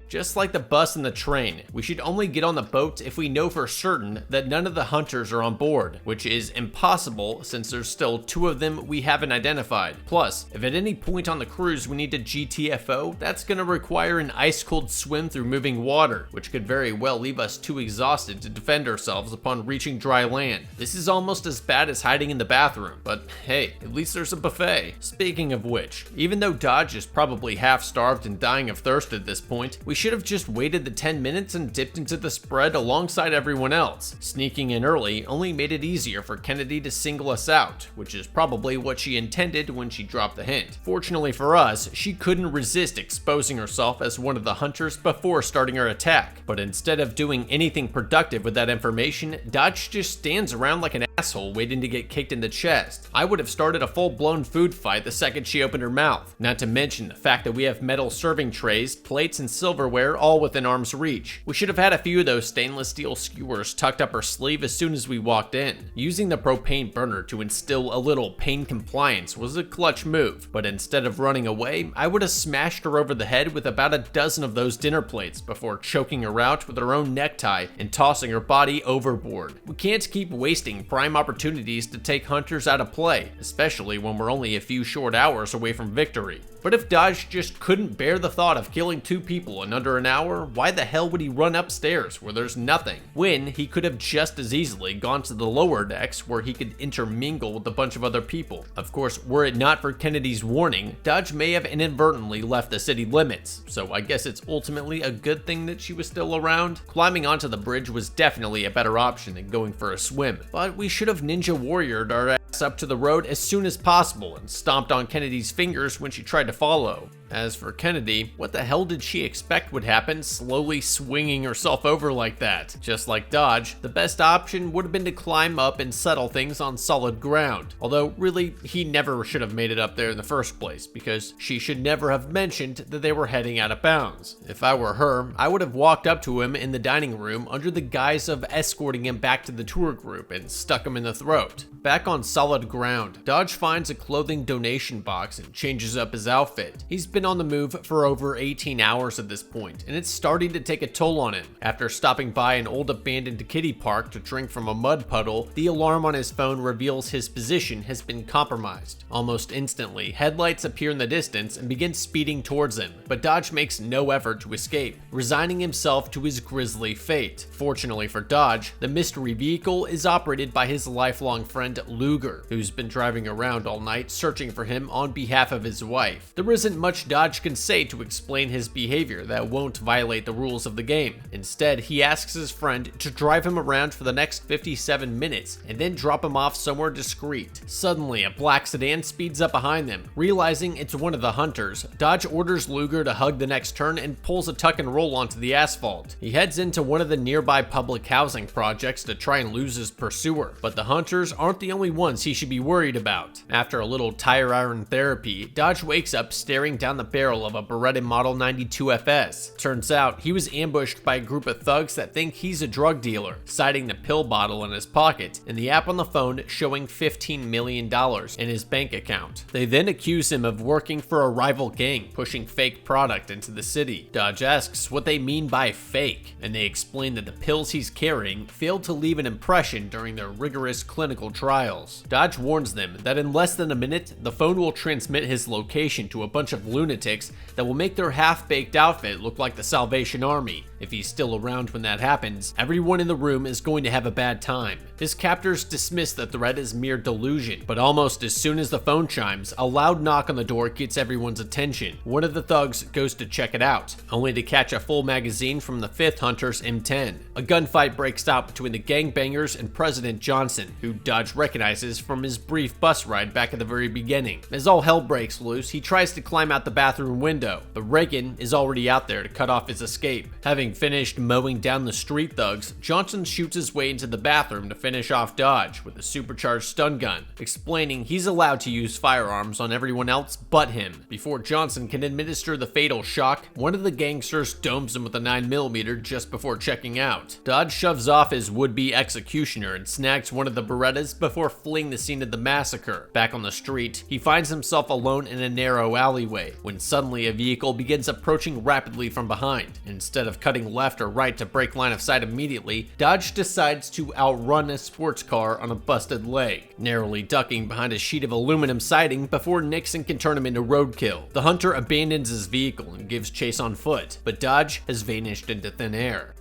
Just like the bus and the train, we should only get on the boat if we know for certain that none of the hunters are on board, which is impossible since there's still two of them we haven't identified. Plus, if at any point on the cruise we need to GTFO, that's gonna require an ice-cold swim through moving water, which could very well leave us too exhausted to defend ourselves upon reaching dry land. This is almost as bad as hiding in the bathroom, but hey, at least there's a buffet. Speaking of which, even though Dodge is probably half-starved and dying of thirst at this point, we should have just waited the 10 minutes and dipped into the spread alongside everyone else. Sneaking in early only made it easier for Kennedy to single us out, which is probably what she intended when she dropped the hint. Fortunately for us, she couldn't resist exposing herself as one of the hunters before starting her attack. But instead of doing anything productive with that information, Dodge just stands around like an asshole waiting to get kicked in the chest. I would have started a full-blown food fight the second she opened her mouth. Not to mention the fact that we have metal serving trays, plates, and silverware all within arm's reach. We should have had a few of those stainless steel skewers tucked up her sleeve as soon as we walked in. Using the propane burner to instill a little pain compliance was a clutch move, but instead of running away, I would have smashed her over the head with about a dozen of those dinner plates before choking her out with her own necktie and tossing her body overboard. We can't keep wasting prime opportunities to take hunters out of play, especially when we're only a few short hours away from victory. But if Dodge just couldn't bear the thought of killing two people in under an hour, why the hell would he run upstairs where there's nothing, when he could have just as easily gone to the lower decks where he could intermingle with a bunch of other people? Of course, were it not for Kennedy's warning, Dodge may have inadvertently left the city limits, so I guess it's ultimately a good thing that she was still around. Climbing onto the bridge was definitely a better option than going for a swim, but we should have ninja warriored our ass up to the road as soon as possible and stomped on Kennedy's fingers when she tried to follow. As for Kennedy, what the hell did she expect would happen, slowly swinging herself over like that? Just like Dodge, the best option would have been to climb up and settle things on solid ground. Although, really, he never should have made it up there in the first place, because she should never have mentioned that they were heading out of bounds. If I were her, I would have walked up to him in the dining room under the guise of escorting him back to the tour group and stuck him in the throat. Back on solid ground, Dodge finds a clothing donation box and changes up his outfit. He's been been on the move for over 18 hours at this point, and it's starting to take a toll on him. After stopping by an old abandoned kiddie park to drink from a mud puddle, the alarm on his phone reveals his position has been compromised. Almost instantly, headlights appear in the distance and begin speeding towards him, but Dodge makes no effort to escape, resigning himself to his grisly fate. Fortunately for Dodge, the mystery vehicle is operated by his lifelong friend Luger, who's been driving around all night searching for him on behalf of his wife. There isn't much Dodge can say to explain his behavior that won't violate the rules of the game. Instead, he asks his friend to drive him around for the next 57 minutes and then drop him off somewhere discreet. Suddenly, a black sedan speeds up behind them. Realizing it's one of the hunters, Dodge orders Luger to hug the next turn and pulls a tuck and roll onto the asphalt. He heads into one of the nearby public housing projects to try and lose his pursuer, but the hunters aren't the only ones he should be worried about. After a little tire iron therapy, Dodge wakes up staring down the barrel of a Beretta Model 92 FS. Turns out he was ambushed by a group of thugs that think he's a drug dealer, citing the pill bottle in his pocket and the app on the phone showing $15 million in his bank account. They then accuse him of working for a rival gang, pushing fake product into the city. Dodge asks what they mean by fake, and they explain that the pills he's carrying failed to leave an impression during their rigorous clinical trials. Dodge warns them that in less than a minute, the phone will transmit his location to a bunch of lunatics that will make their half-baked outfit look like the Salvation Army. If he's still around when that happens, everyone in the room is going to have a bad time. His captors dismiss the threat as mere delusion, but almost as soon as the phone chimes, a loud knock on the door gets everyone's attention. One of the thugs goes to check it out, only to catch a full magazine from the 5th Hunter's M10. A gunfight breaks out between the gangbangers and President Johnson, who Dodge recognizes from his brief bus ride back at the very beginning. As all hell breaks loose, he tries to climb out the bathroom window, but Reagan is already out there to cut off his escape. Having finished mowing down the street thugs, Johnson shoots his way into the bathroom to finish off Dodge with a supercharged stun gun, explaining he's allowed to use firearms on everyone else but him. Before Johnson can administer the fatal shock, one of the gangsters domes him with a 9mm just before checking out. Dodge shoves off his would-be executioner and snags one of the Berettas before fleeing the scene of the massacre. Back on the street, he finds himself alone in a narrow alleyway, when suddenly a vehicle begins approaching rapidly from behind. Instead of cutting left or right to break line of sight immediately, Dodge decides to outrun a sports car on a busted leg, narrowly ducking behind a sheet of aluminum siding before Nixon can turn him into roadkill. The hunter abandons his vehicle and gives chase on foot, but Dodge has vanished into thin air.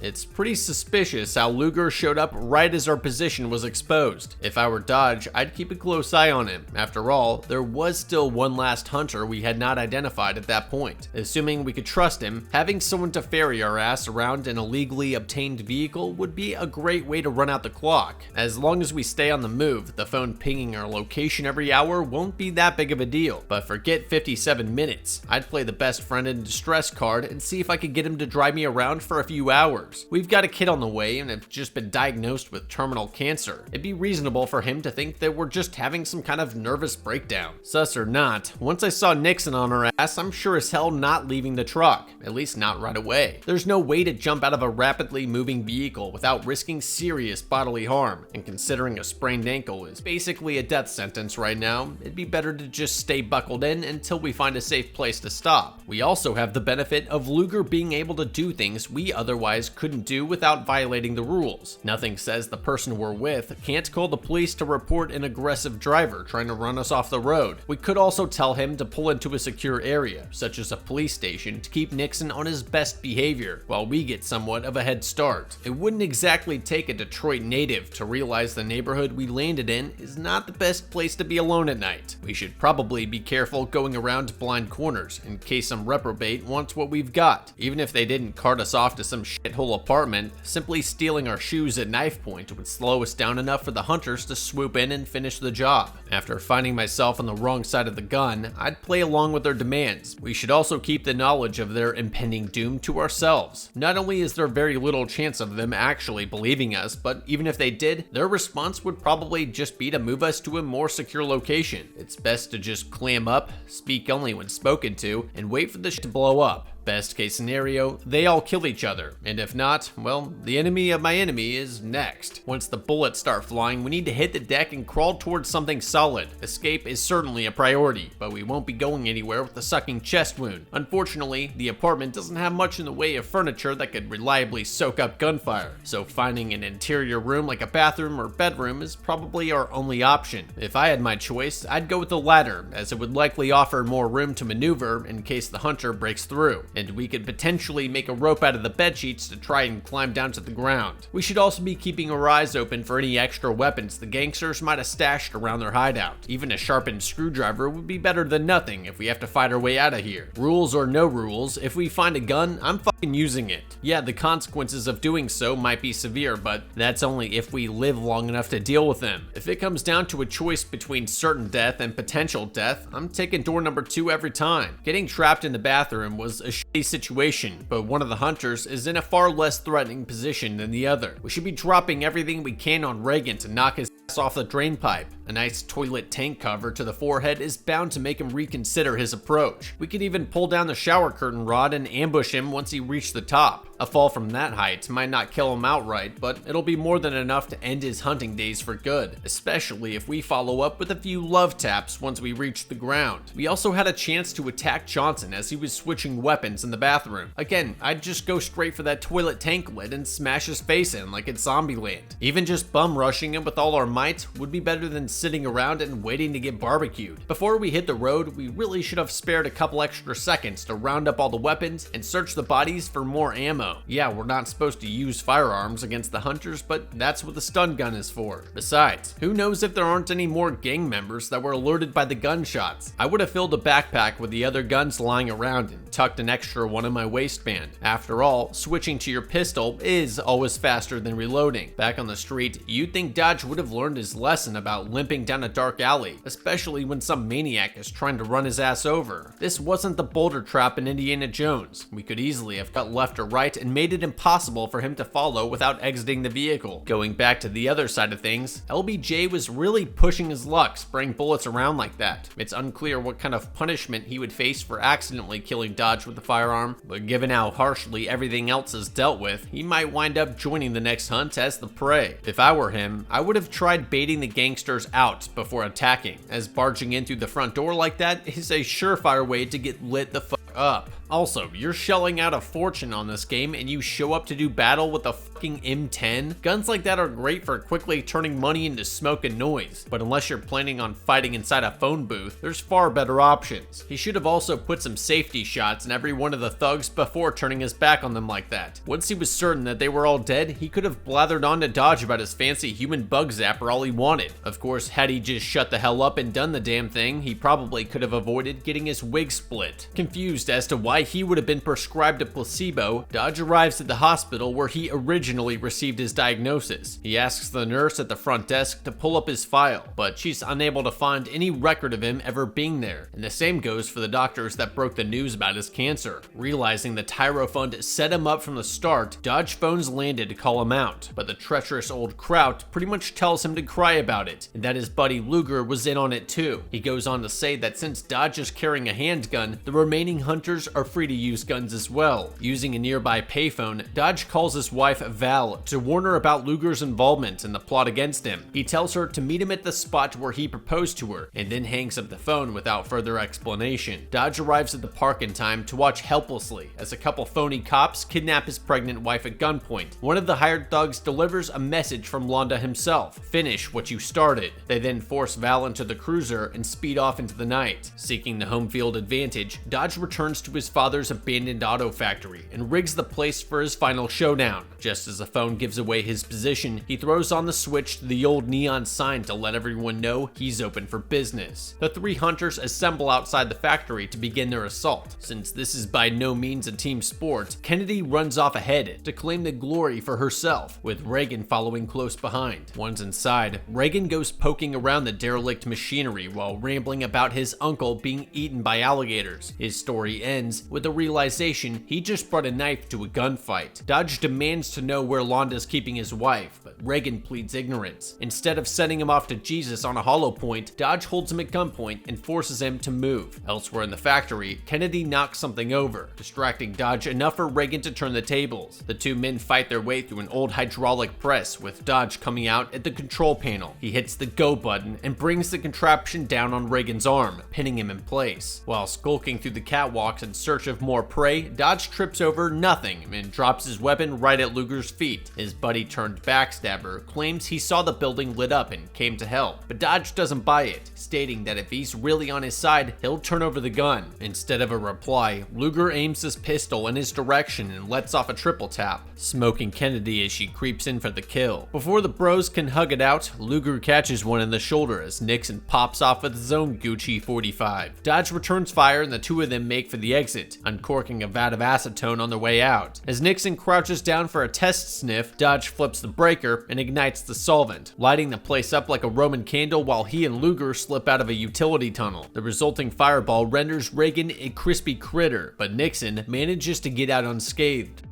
It's pretty suspicious how Luger showed up right as our position was exposed. If I were Dodge, I'd keep a close eye on him. After all, there was still one last hunter we had not identified at that point. Assuming we could trust him, having someone to ferry our ass around an illegally obtained vehicle would be a great way to run out the clock. As long as we stay on the move, the phone pinging our location every hour won't be that big of a deal. But forget 57 minutes. I'd play the best friend in distress card and see if I could get him to drive me around for a few hours. We've got a kid on the way and have just been diagnosed with terminal cancer. It'd be reasonable for him to think that we're just having some kind of nervous breakdown. Sus or not, once I saw Nixon on her ass, I'm sure as hell not leaving the truck, at least not right away. There's no way to jump out of a rapidly moving vehicle without risking serious bodily harm, and considering a sprained ankle is basically a death sentence right now, it'd be better to just stay buckled in until we find a safe place to stop. We also have the benefit of Luger being able to do things we otherwise couldn't do without violating the rules. Nothing says the person we're with can't call the police to report an aggressive driver trying to run us off the road. We could also tell him to pull into a secure area, such as a police station, to keep Nixon on his best behavior, while we get somewhat of a head start. It wouldn't exactly take a Detroit native to realize the neighborhood we landed in is not the best place to be alone at night. We should probably be careful going around blind corners in case some reprobate wants what we've got. Even if they didn't cart us off to some shithole apartment, simply stealing our shoes at knife point would slow us down enough for the hunters to swoop in and finish the job. After finding myself on the wrong side of the gun, I'd play along with their demands. We should also keep the knowledge of their impending doom to ourselves. Not only is there very little chance of them actually believing us, but even if they did, their response would probably just be to move us to a more secure location. It's best to just clam up, speak only when spoken to, and wait for the shit to blow up. Best case scenario, they all kill each other, and if not, well, the enemy of my enemy is next. Once the bullets start flying, we need to hit the deck and crawl towards something solid. Escape is certainly a priority, but we won't be going anywhere with a sucking chest wound. Unfortunately, the apartment doesn't have much in the way of furniture that could reliably soak up gunfire, so finding an interior room like a bathroom or bedroom is probably our only option. If I had my choice, I'd go with the latter, as it would likely offer more room to maneuver in case the hunter breaks through, and we could potentially make a rope out of the bedsheets to try and climb down to the ground. We should also be keeping our eyes open for any extra weapons the gangsters might have stashed around their hideout. Even a sharpened screwdriver would be better than nothing if we have to fight our way out of here. Rules or no rules, if we find a gun, I'm fucking using it. Yeah, the consequences of doing so might be severe, but that's only if we live long enough to deal with them. If it comes down to a choice between certain death and potential death, I'm taking door number 2 every time. Getting trapped in the bathroom was a shitty situation, but one of the hunters is in a far less threatening position than the other. We should be dropping everything we can on Reagan to knock his ass off the drain pipe. A nice toilet tank cover to the forehead is bound to make him reconsider his approach. We could even pull down the shower curtain rod and ambush him once he reached the top. A fall from that height might not kill him outright, but it'll be more than enough to end his hunting days for good, especially if we follow up with a few love taps once we reach the ground. We also had a chance to attack Johnson as he was switching weapons in the bathroom. Again, I'd just go straight for that toilet tank lid and smash his face in like it's Zombieland. Even just bum rushing him with all our might would be better than sitting around and waiting to get barbecued. Before we hit the road, we really should have spared a couple extra seconds to round up all the weapons and search the bodies for more ammo. Yeah, we're not supposed to use firearms against the hunters, but that's what the stun gun is for. Besides, who knows if there aren't any more gang members that were alerted by the gunshots. I would have filled a backpack with the other guns lying around and tucked an extra one in my waistband. After all, switching to your pistol is always faster than reloading. Back on the street, you'd think Dodge would have learned his lesson about limping down a dark alley, especially when some maniac is trying to run his ass over. This wasn't the boulder trap in Indiana Jones. We could easily have cut left or right and made it impossible for him to follow without exiting the vehicle. Going back to the other side of things, LBJ was really pushing his luck spraying bullets around like that. It's unclear what kind of punishment he would face for accidentally killing Dodge with a firearm, but given how harshly everything else is dealt with, he might wind up joining the next hunt as the prey. If I were him, I would have tried baiting the gangsters out before attacking, as barging in through the front door like that is a surefire way to get lit the fuck up. Also, you're shelling out a fortune on this game and you show up to do battle with a fucking M10? Guns like that are great for quickly turning money into smoke and noise, but unless you're planning on fighting inside a phone booth, there's far better options. He should have also put some safety shots in every one of the thugs before turning his back on them like that. Once he was certain that they were all dead, he could have blathered on to Dodge about his fancy human bug zapper all he wanted. Of course, had he just shut the hell up and done the damn thing, he probably could have avoided getting his wig split. Confused as to why he would have been prescribed a placebo, Dodge arrives at the hospital where he originally received his diagnosis. He asks the nurse at the front desk to pull up his file, but she's unable to find any record of him ever being there. And the same goes for the doctors that broke the news about his cancer. Realizing the Tyro Fund set him up from the start, Dodge phones Landed to call him out, but the treacherous old Kraut pretty much tells him to cry about it, and that his buddy Luger was in on it too. He goes on to say that since Dodge is carrying a handgun, the remaining hunters are free to use guns as well. Using a nearby payphone, Dodge calls his wife Val to warn her about Luger's involvement in the plot against him. He tells her to meet him at the spot where he proposed to her, and then hangs up the phone without further explanation. Dodge arrives at the park in time to watch helplessly as a couple phony cops kidnap his pregnant wife at gunpoint. One of the hired thugs delivers a message from Londa himself: "Finish what you started." They then force Val into the cruiser and speed off into the night. Seeking the home field advantage, Dodge returns to his father's abandoned auto factory and rigs the place for his final showdown. Just as the phone gives away his position, he throws on the switch to the old neon sign to let everyone know he's open for business. The three hunters assemble outside the factory to begin their assault. Since this is by no means a team sport, Kennedy runs off ahead to claim the glory for herself, with Reagan following close behind. Once inside, Reagan goes poking around the derelict machinery while rambling about his uncle being eaten by alligators. His story story ends with the realization he just brought a knife to a gunfight. Dodge demands to know where Londa's keeping his wife, but Reagan pleads ignorance. Instead of sending him off to Jesus on a hollow point, Dodge holds him at gunpoint and forces him to move. Elsewhere in the factory, Kennedy knocks something over, distracting Dodge enough for Reagan to turn the tables. The two men fight their way through an old hydraulic press, with Dodge coming out at the control panel. He hits the go button and brings the contraption down on Reagan's arm, pinning him in place. While skulking through the catwalks in search of more prey, Dodge trips over nothing and drops his weapon right at Luger's feet. His buddy turned backstabber claims he saw the building lit up and came to help, but Dodge doesn't buy it, stating that if he's really on his side, he'll turn over the gun. Instead of a reply, Luger aims his pistol in his direction and lets off a triple tap, smoking Kennedy as she creeps in for the kill. Before the bros can hug it out, Luger catches one in the shoulder as Nixon pops off with his own Gucci 45. Dodge returns fire and the two of them make for the exit, uncorking a vat of acetone on their way out. As Nixon crouches down for a test sniff, Dodge flips the breaker and ignites the solvent, lighting the place up like a Roman candle while he and Luger slip out of a utility tunnel. The resulting fireball renders Reagan a crispy critter, but Nixon manages to get out unscathed.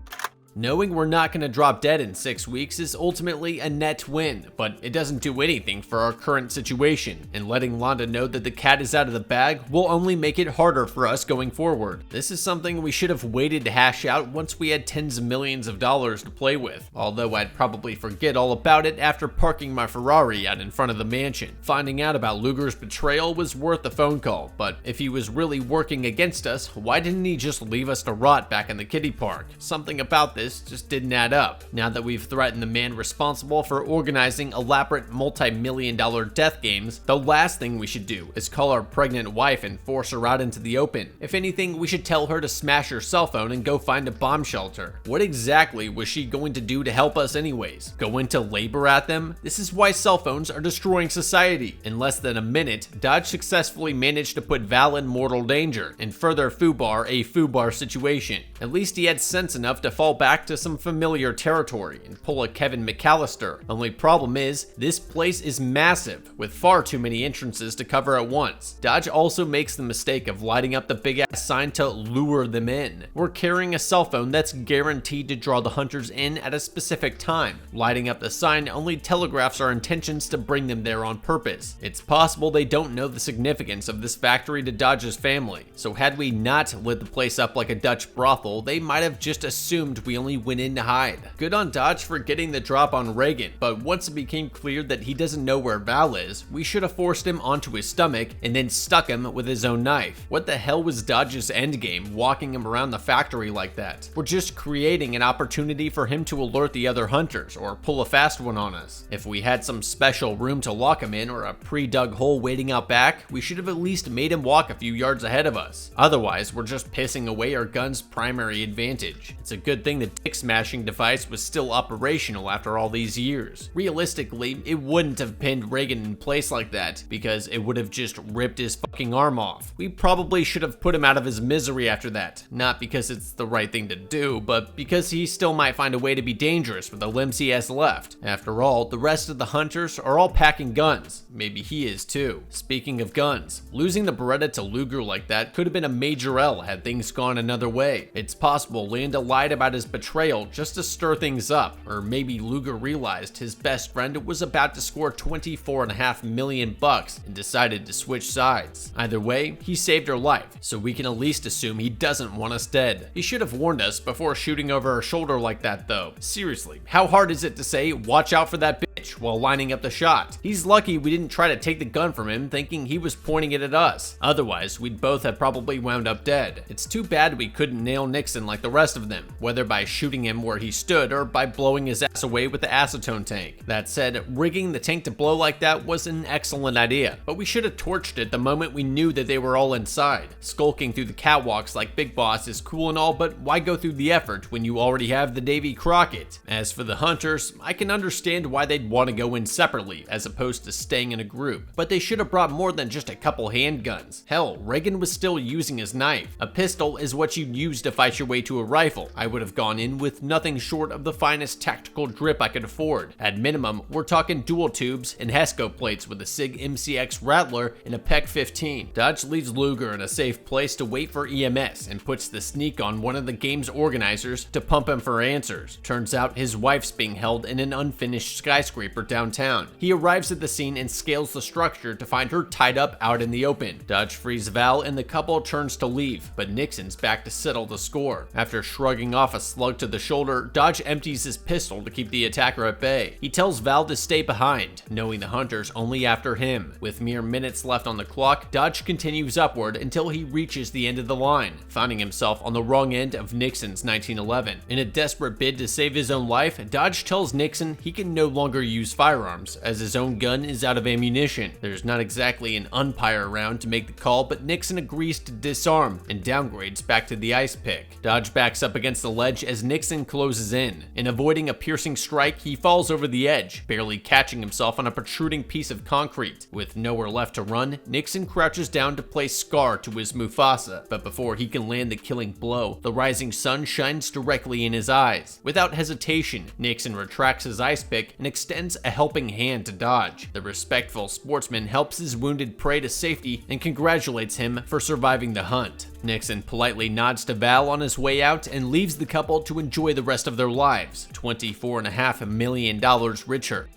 Knowing we're not going to drop dead in 6 weeks is ultimately a net win, but it doesn't do anything for our current situation, and letting Londa know that the cat is out of the bag will only make it harder for us going forward. This is something we should have waited to hash out once we had tens of millions of dollars to play with, although I'd probably forget all about it after parking my Ferrari out in front of the mansion. Finding out about Luger's betrayal was worth the phone call, but if he was really working against us, why didn't he just leave us to rot back in the kiddie park? Something about this just didn't add up. Now that we've threatened the man responsible for organizing elaborate multi-million-dollar death games, the last thing we should do is call our pregnant wife and force her out into the open. If anything, we should tell her to smash her cell phone and go find a bomb shelter. What exactly was she going to do to help us anyways? Go into labor at them? This is why cell phones are destroying society. In less than a minute, Dodge successfully managed to put Val in mortal danger and further foobar a foobar situation. At least he had sense enough to fall back to some familiar territory and pull a Kevin McAllister. Only problem is, this place is massive, with far too many entrances to cover at once. Dodge also makes the mistake of lighting up the big ass sign to lure them in. We're carrying a cell phone that's guaranteed to draw the hunters in at a specific time. Lighting up the sign only telegraphs our intentions to bring them there on purpose. It's possible they don't know the significance of this factory to Dodge's family, so had we not lit the place up like a Dutch brothel, they might have just assumed we only went in to hide. Good on Dodge for getting the drop on Reagan, but once it became clear that he doesn't know where Val is, we should have forced him onto his stomach and then stuck him with his own knife. What the hell was Dodge's endgame walking him around the factory like that? We're just creating an opportunity for him to alert the other hunters or pull a fast one on us. If we had some special room to lock him in or a pre-dug hole waiting out back, we should have at least made him walk a few yards ahead of us. Otherwise, we're just pissing away our gun's primary advantage. It's a good thing the dick smashing device was still operational after all these years. Realistically, it wouldn't have pinned Reagan in place like that because it would have just ripped his fucking arm off. We probably should have put him out of his misery after that, not because it's the right thing to do, but because he still might find a way to be dangerous with the limbs he has left. After all, the rest of the hunters are all packing guns. Maybe he is too. Speaking of guns, losing the Beretta to Luger like that could have been a major L had things gone another way. It's possible Landa lied about his betrayal just to stir things up, or maybe Luger realized his best friend was about to score $24.5 million and decided to switch sides. Either way, he saved her life, so we can at least assume he doesn't want us dead. He should have warned us before shooting over our shoulder like that though. Seriously, how hard is it to say, watch out for that bitch, while lining up the shot? He's lucky we didn't try to take the gun from him thinking he was pointing it at us. Otherwise, we'd both have probably wound up dead. It's too bad we couldn't nail Nixon like the rest of them, whether by shooting him where he stood or by blowing his ass away with the acetone tank. That said, rigging the tank to blow like that was an excellent idea, but we should have torched it the moment we knew that they were all inside. Skulking through the catwalks like Big Boss is cool and all, but why go through the effort when you already have the Davy Crockett? As for the hunters, I can understand why they'd want to go in separately as opposed to staying in a group. But they should have brought more than just a couple handguns. Hell, Reagan was still using his knife. A pistol is what you'd use to fight your way to a rifle. I would have gone in with nothing short of the finest tactical drip I could afford. At minimum, we're talking dual tubes and HESCO plates with a SIG MCX Rattler and a PEC 15. Dodge leaves Luger in a safe place to wait for EMS and puts the sneak on one of the game's organizers to pump him for answers. Turns out his wife's being held in an unfinished skyscraper downtown. He arrives at the scene and scales the structure to find her tied up out in the open. Dodge frees Val and the couple turns to leave, but Nixon's back to settle the score. After shrugging off a slug to the shoulder, Dodge empties his pistol to keep the attacker at bay. He tells Val to stay behind, knowing the hunter's only after him. With mere minutes left on the clock, Dodge continues upward until he reaches the end of the line, finding himself on the wrong end of Nixon's 1911. In a desperate bid to save his own life, Dodge tells Nixon he can no longer use firearms as his own gun is out of ammunition. There's not exactly an umpire around to make the call, but Nixon agrees to disarm and downgrades back to the ice pick. Dodge backs up against the ledge as Nixon closes in. In avoiding a piercing strike, he falls over the edge, barely catching himself on a protruding piece of concrete. With nowhere left to run, Nixon crouches down to place Scar to his Mufasa, but before he can land the killing blow, the rising sun shines directly in his eyes. Without hesitation, Nixon retracts his ice pick and extends a helping hand to Dodge. The respectful sportsman helps his wounded prey to safety and congratulates him for surviving the hunt. Nixon politely nods to Val on his way out and leaves the couple to enjoy the rest of their lives, $24.5 million richer.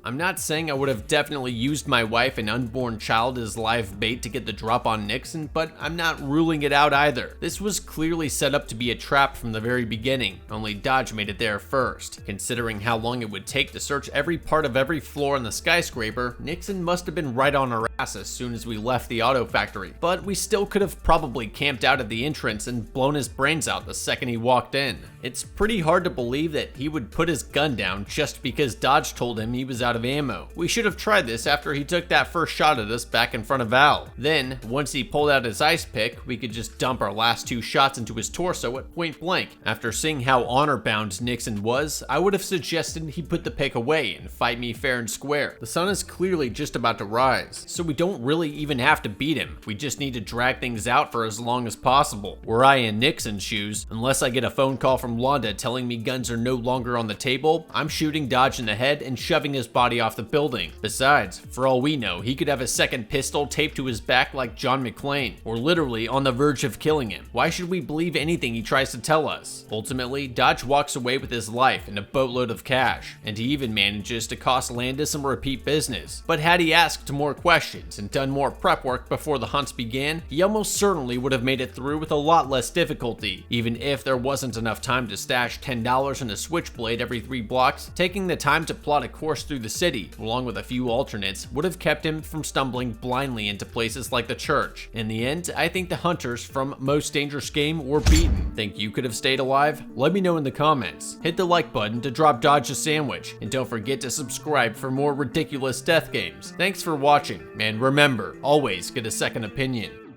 I'm not saying I would have definitely used my wife and unborn child as live bait to get the drop on Nixon, but I'm not ruling it out either. This was clearly set up to be a trap from the very beginning, only Dodge made it there first. Considering how long it would take to search every part of every floor in the skyscraper, Nixon must have been right on our ass as soon as we left the auto factory, but we still could have probably camped out at the entrance and blown his brains out the second he walked in. It's pretty hard to believe that he would put his gun down just because Dodge told him he was out of ammo. We should have tried this after he took that first shot at us back in front of Val. Then, once he pulled out his ice pick, we could just dump our last two shots into his torso at point blank. After seeing how honor-bound Nixon was, I would have suggested he put the pick away and fight me fair and square. The sun is clearly just about to rise, so we don't really even have to beat him. We just need to drag things out for as long as possible. Were I in Nixon's shoes, unless I get a phone call from Londa telling me guns are no longer on the table, I'm shooting Dodge in the head and shoving his body off the building. Besides, for all we know, he could have a second pistol taped to his back like John McClane. We're literally on the verge of killing him. Why should we believe anything he tries to tell us? Ultimately, Dodge walks away with his life and a boatload of cash, and he even manages to cost Landis some repeat business. But had he asked more questions and done more prep work before the hunts began, he almost certainly would have made it through with a lot less difficulty, even if there wasn't enough time to stash $10 in a switchblade every 3 blocks. Taking the time to plot a course through the city, along with a few alternates, would have kept him from stumbling blindly into places like the church. In the end, I think the hunters from Most Dangerous Game were beaten. Think you could have stayed alive? Let me know in the comments. Hit the like button to drop Dodge a sandwich, and don't forget to subscribe for more ridiculous death games. Thanks for watching, and remember, always get a second opinion.